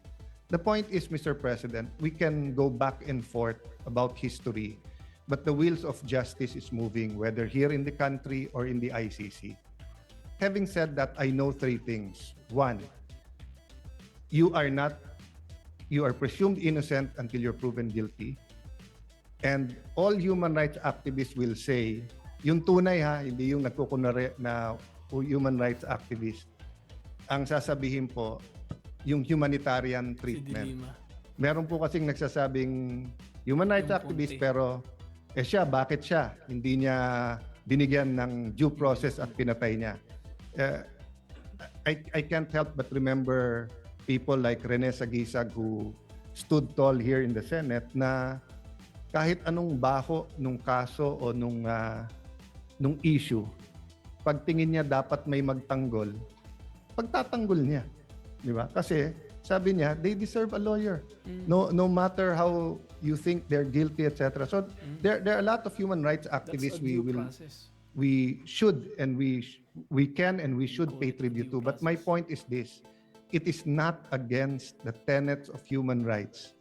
The point is, Mr. President, we can go back and forth about history, but the wheels of justice is moving, whether here in the country or in the ICC. Having said that, I know 3 things. 1, you are presumed innocent until you're proven guilty. And all human rights activists will say, yung tunay ha, hindi yung nagkukunwari na human rights activist. Ang sasabihin po, yung humanitarian treatment. Meron po kasing nagsasabing human rights activist pero siya, bakit siya? Hindi niya binigyan ng due process at pinatay niya. I can't help but remember people like Rene Sagisag who stood tall here in the Senate na kahit anong baho nung kaso o nung issue, pagtingin niya dapat may magtanggol, pagtatanggol niya. Di ba? Kasi sabi niya, they deserve a lawyer. No matter how you think they're guilty, etc. So there are a lot of human rights activists we should and we can and we should pay tribute to. But my point is this. It is not against the tenets of human rights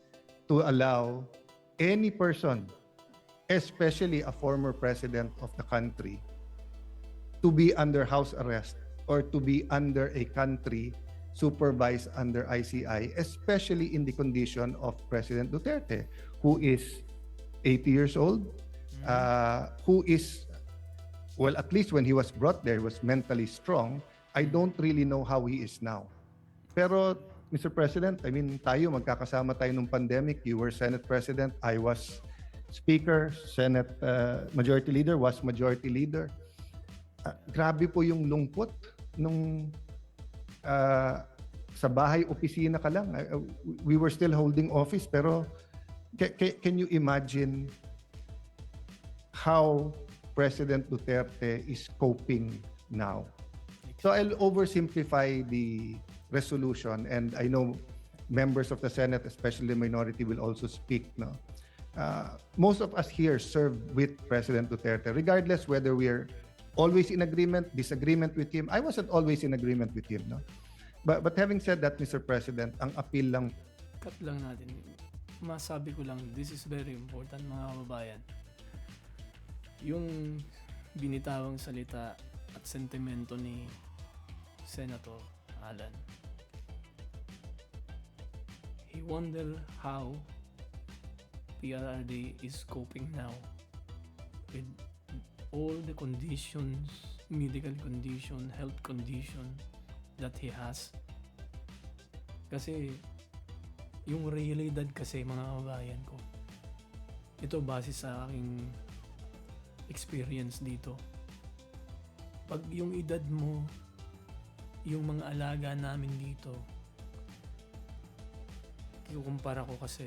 to allow any person, especially a former president of the country, to be under house arrest or to be under a country supervised under ICI, especially in the condition of President Duterte, who is 80 years old, who is, well, at least when he was brought there, was mentally strong. I don't really know how he is now. Pero Mr. President, I mean, tayo, magkakasama tayo nung pandemic. You were Senate President, I was Speaker, Senate Majority Leader, was Majority Leader. Grabe po yung lungkot nung sa bahay, opisina ka lang. We were still holding office, pero can you imagine how President Duterte is coping now? So I'll oversimplify the resolution, and I know members of the Senate, especially the minority, will also speak. No, most of us here served with President Duterte, regardless whether we're always in agreement, disagreement with him. I wasn't always in agreement with him. No, but having said that, Mr. President, ang appeal lang. Cut lang natin. Masabi ko lang, this is very important, mga kababayan. Yung binitawang salita at sentimento ni Senator Alan. He wonder how PRRD is coping now with all the conditions, medical condition, health condition that he has. Kasi yung realidad kasi, mga kababayan ko, ito base sa aking experience dito. Pag yung edad mo, yung mga alaga namin dito, ikukumpara ko kasi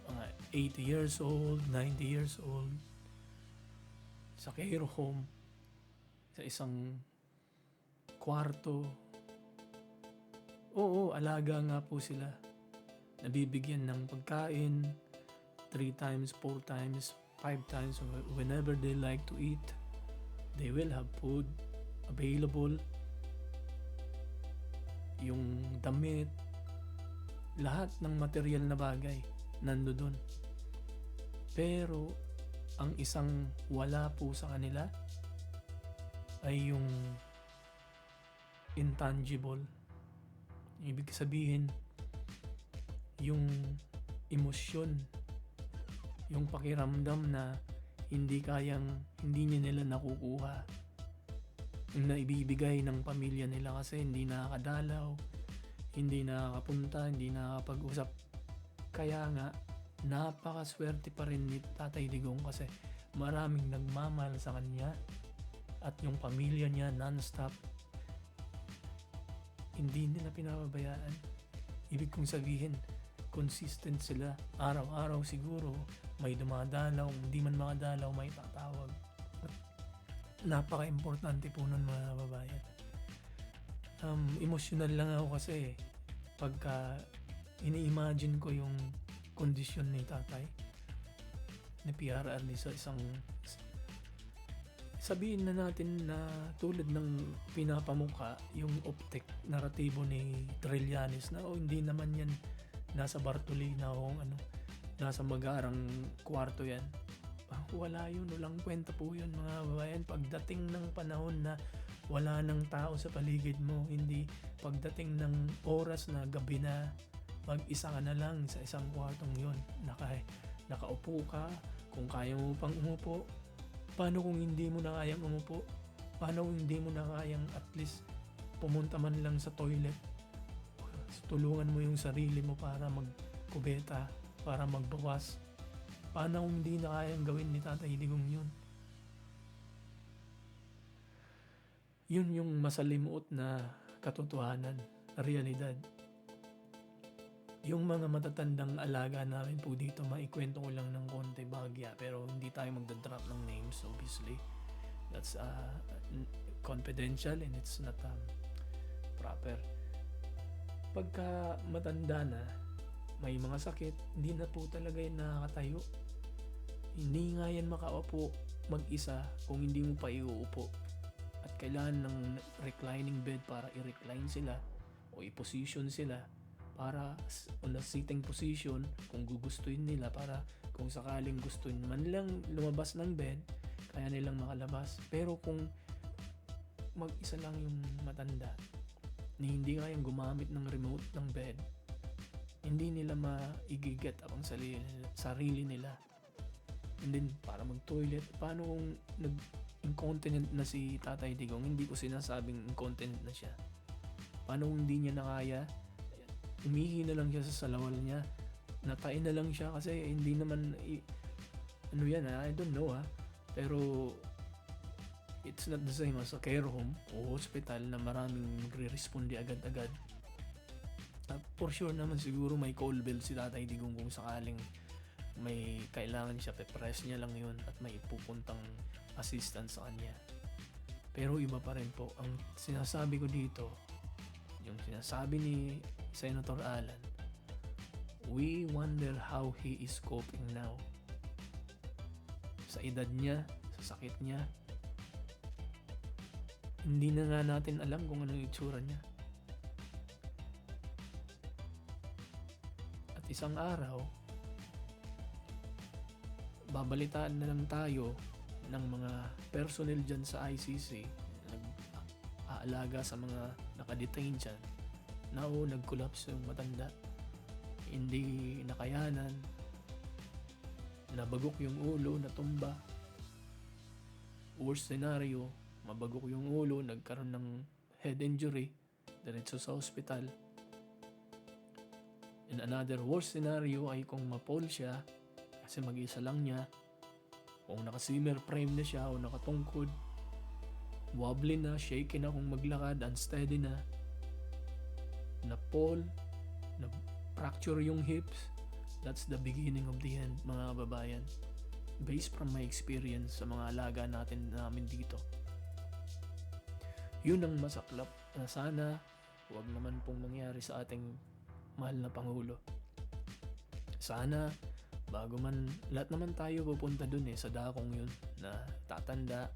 mga 80 years old, 90 years old, sa care home, sa isang kwarto. Oo, alaga nga po sila. Nabibigyan ng pagkain 3 times, 4 times, 5 times, whenever they like to eat. They will have food available. Yung damit, lahat ng material na bagay nandoon. Pero ang isang wala po sa kanila ay yung intangible. Ibig sabihin, yung emosyon, yung pakiramdam na hindi niya nila nakukuha, yung naibibigay ng pamilya nila kasi hindi nakakadalaw, hindi nakakapunta, hindi nakakapag-usap. Kaya nga, napakaswerte pa rin ni Tatay Digong kasi maraming nagmamahal sa kanya at yung pamilya niya non-stop. Hindi nila pinababayaan. Ibig kong sabihin, consistent sila. Araw-araw siguro may dumadalaw, hindi man makadalaw, may tatawag. Napaka-importante po nun, mga kababayan. Emotional lang ako kasi pagka ini-imagine ko yung kondisyon ni tatay ni PRRD sa isang, sabihin na natin na tulad ng pinapamukha yung optic naratibo ni Trillanes na hindi naman yan nasa Bartolina o nasa Magarang kwarto yan. Wala yun, walang kwenta po yun, mga kababayan. Pagdating ng panahon na wala nang tao sa paligid mo, hindi pagdating ng oras na gabi na, mag-isa ka na lang sa isang kwartong yun, nakaupo ka, kung kaya mo pang umupo. Paano kung hindi mo na kayang umupo? Paano kung hindi mo na kayang at least pumunta man lang sa toilet? Tulungan mo yung sarili mo para magkubeta, para magbawas. Paano kung hindi na kayang gawin ni Tatay Digong yun? Yun yung masalimuot na katotohanan, realidad. Yung mga matatandang alaga namin po dito, maikwento ko lang ng konti bagya, pero hindi tayo magdadrop ng names, obviously. That's confidential and it's not proper. Pagka matanda na, may mga sakit, hindi na po talaga yung nakakatayo. Hindi nga yan makaupo mag-isa kung hindi mo pa iuupo. At kailangan ng reclining bed para i-recline sila o i-position sila para on a sitting position kung gugustuhin nila, para kung sakaling gusto man lang lumabas ng bed, kaya nilang makalabas. Pero kung mag-isa lang yung matanda, hindi kayang gumamit ng remote ng bed, hindi nila maigiget ang sarili nila. And then, para mag-toilet, paano kung incontinent na si Tatay Digong? Hindi ko sinasabing incontinent na siya. Paano kung hindi niya na kaya? Umihi na lang siya sa salawal niya. Natain na lang siya kasi hindi naman, ano yan I don't know Pero, it's not the same as a care home o hospital na maraming magre-responde agad-agad. For sure naman siguro may call bell si Tatay Digong kung sakaling may kailangan siya, pe-press niya lang yun at may pupuntang assistance sa kanya. Pero iba pa rin po. Ang sinasabi ko dito, yung sinasabi ni Senator Alan, we wonder how he is coping now. Sa edad niya, sa sakit niya, hindi na nga natin alam kung anong itsura niya. At isang araw, babalitaan na lang tayo ng mga personnel dyan sa ICC nag-aalaga sa mga nakadetain dyan na nag-collapse yung matanda, hindi nakayanan, nabagok yung ulo, natumba. Worst scenario, mabagok yung ulo, nagkaroon ng head injury, diretso sa hospital. In another worst scenario ay kung ma-fall siya kasi mag-isa lang niya, kung naka-swimmer frame na siya o nakatungkod, wobbly na, shaky na kung maglakad, unsteady na, na-fall, na-fracture yung hips, that's the beginning of the end, mga kababayan. Based from my experience sa mga alaga namin dito. Yun ang masaklap na sana huwag naman pong mangyari sa ating mahal na Pangulo. Sana bago man, lahat naman tayo pupunta dun sa dakong yun na tatanda,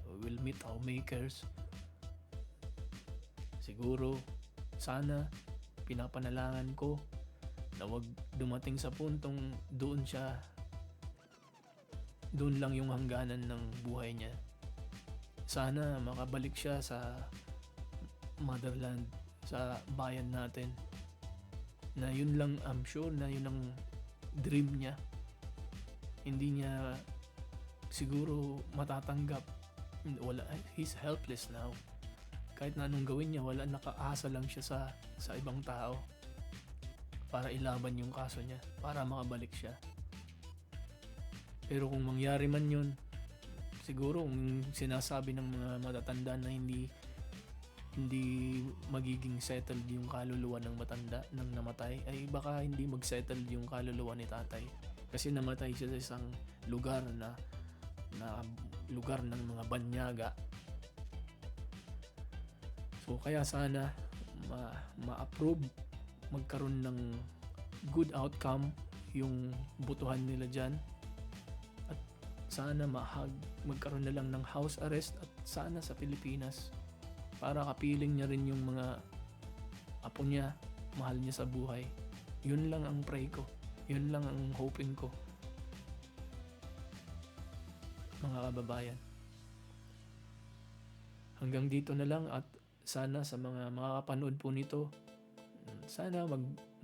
we will meet our makers. Siguro, sana, pinapanalangan ko na wag dumating sa puntong doon lang yung hangganan ng buhay niya. Sana makabalik siya sa motherland, sa bayan natin. Na yun lang, I'm sure na yun ang dream niya. Hindi niya siguro matatanggap. He's helpless now. Kahit na anong gawin niya, wala, nakaasa lang siya sa ibang tao para ilaban yung kaso niya, para makabalik siya. Pero kung mangyari man yun, siguro kung sinasabi ng mga matatanda na hindi magiging settled yung kaluluwa ng matanda nang namatay, ay baka hindi mag-settle yung kaluluwa ni tatay. Kasi namatay siya sa isang lugar na lugar ng mga banyaga. So kaya sana ma-approve, magkaroon ng good outcome yung butuhan nila dyan. At sana magkaroon na lang ng house arrest at sana sa Pilipinas para kapiling niya rin yung mga apo niya, mahal niya sa buhay. Yun lang ang pray ko. Yun lang ang hoping ko. Mga kababayan. Hanggang dito na lang at sana sa mga makakapanood po nito, sana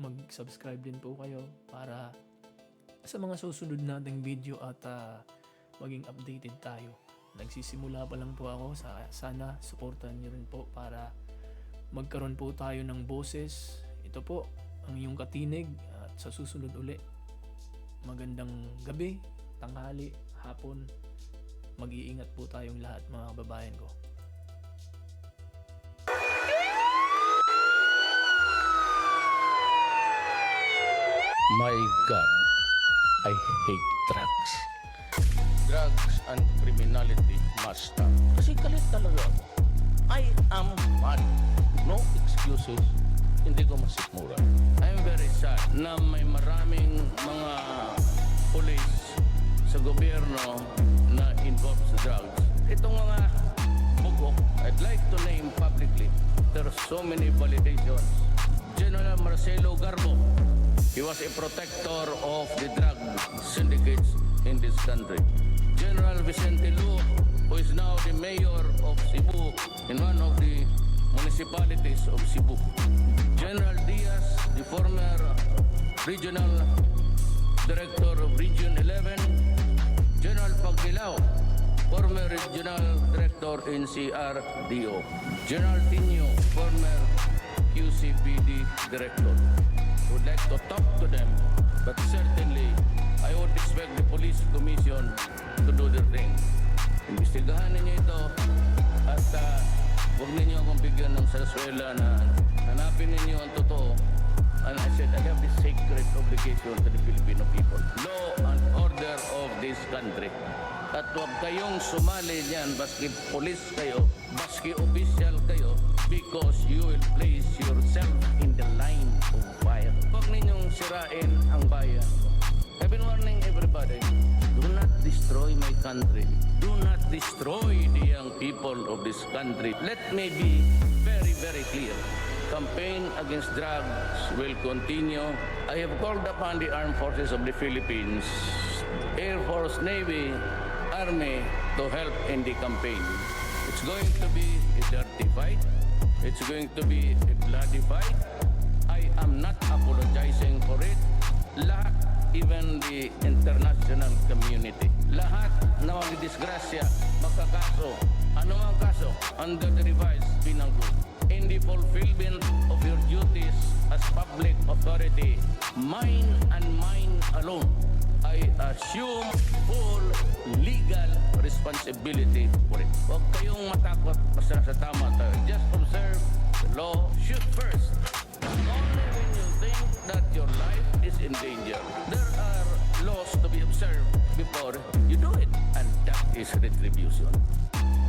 mag-subscribe din po kayo para sa mga susunod nating video at maging updated tayo. Nagsisimula pa lang po ako, sana supportan niyo rin po para magkaroon po tayo ng boses. Ito po ang iyong katinig at sa susunod uli. Magandang gabi, tanghali, hapon. Mag-iingat po tayong lahat mga kababayan ko. My God, I hate drugs. Drugs and criminality must stop. Kasi galit talaga ako. I am mad. No excuses. Hindi ko masikmura. I'm very sad na may maraming mga police sa gobyerno na involved sa drugs. Itong mga bugok, I'd like to name publicly. There are so many validations. General Marcelo Garbo, he was a protector of the drug syndicates in this country. General Vicente Lu, who is now the mayor of Cebu in one of the municipalities of Cebu. General Diaz, the former regional director of Region 11. General Pagbilao, former regional director in CRDO. General Tinio, former QCPD director. Would like to talk to them, but certainly I would expect the police commission to do their thing. Imbestigahan ninyo ito at huwag ninyo akong bigyan ng sarsuela na hanapin ninyo ang totoo. And I said, I have this sacred obligation to the Filipino people. Law and order of this country. At huwag kayong sumali niyan, baski police kayo, baski official kayo, because you will place yourself in the line of fire. Huwag ninyong sirain ang bayan. I've been warning everybody, do not destroy my country. Do not destroy the young people of this country. Let me be very, very clear. Campaign against drugs will continue. I have called upon the armed forces of the Philippines, Air Force, Navy, Army to help in the campaign. It's going to be a dirty fight. It's going to be a bloody fight. I am not apologizing for it. Lahat, even the international community, lahat na magdisgrasya, magkakaso, anumang kaso, under the revised penal code, in the fulfillment of your duties as public authority, mine and mine alone, I assume full legal responsibility for it. Huwag kayong matakot basta sa tama tayo. Just observe the law. Shoot first. Only when you think that your life is in danger, there are laws to be observed before you do it. And that is retribution.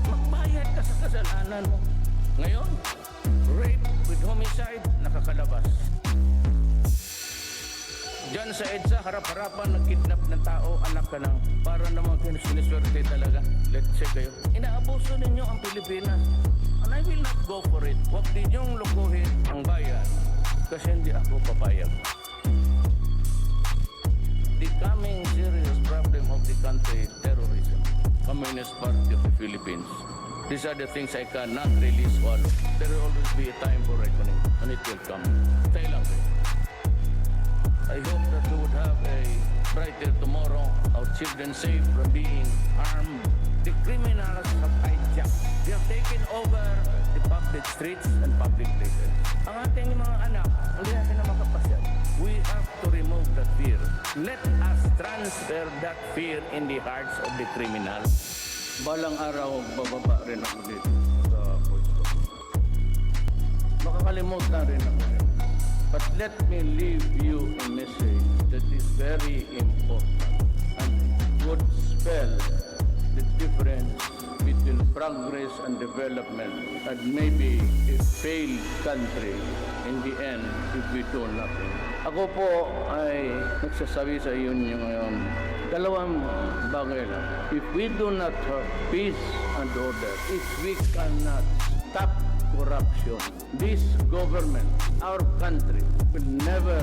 Magbayad ka sa kasalanan mo. Ngayon, rape with homicide, nakakalabas. Diyan sa EDSA, harap-harapan, nag-kidnap ng tao, anak ka ng, para naman siniswerte talaga. Let's say kayo. Inaabuso ninyo ang Pilipinas. And I will not go for it. Huwag ninyong lukuhin ang bayan kasi hindi ako papayag. The coming serious problem of the country, terrorism, Communist Party of the Philippines. These are the things I cannot really swallow. There will always be a time for reckoning, and it will come. Tayo lang kayo. I hope that we would have a brighter tomorrow, our children safe from being harmed. The criminals have hijacked. They have taken over the public streets and public places. Ang ating mga anak, hindi natin na makapasyal. We have to remove that fear. Let us transfer that fear in the hearts of the criminals. Balang araw, bababa rin ako dito sa voice ko. Makakalimutan rin ako rin. But let me leave you a message that is very important and would spell the difference between progress and development and maybe a failed country in the end if we do nothing. Ako po ay nagsasabi sa iyo ngayon, dalawang bagay lang. If we do not have peace and order, if we cannot stop corruption, this government, our country, will never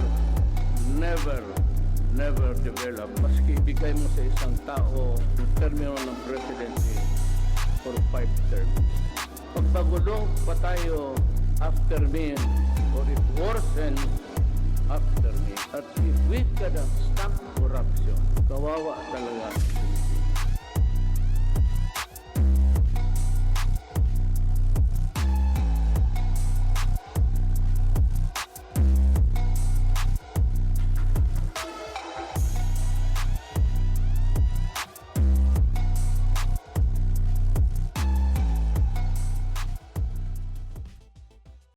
develop. Maski ibigay mo sa isang tao yung termino ng presidency for 5 terms. Pagpagulong pa tayo after me, or it worsens after me. At if we cannot stop corruption, kawawa talaga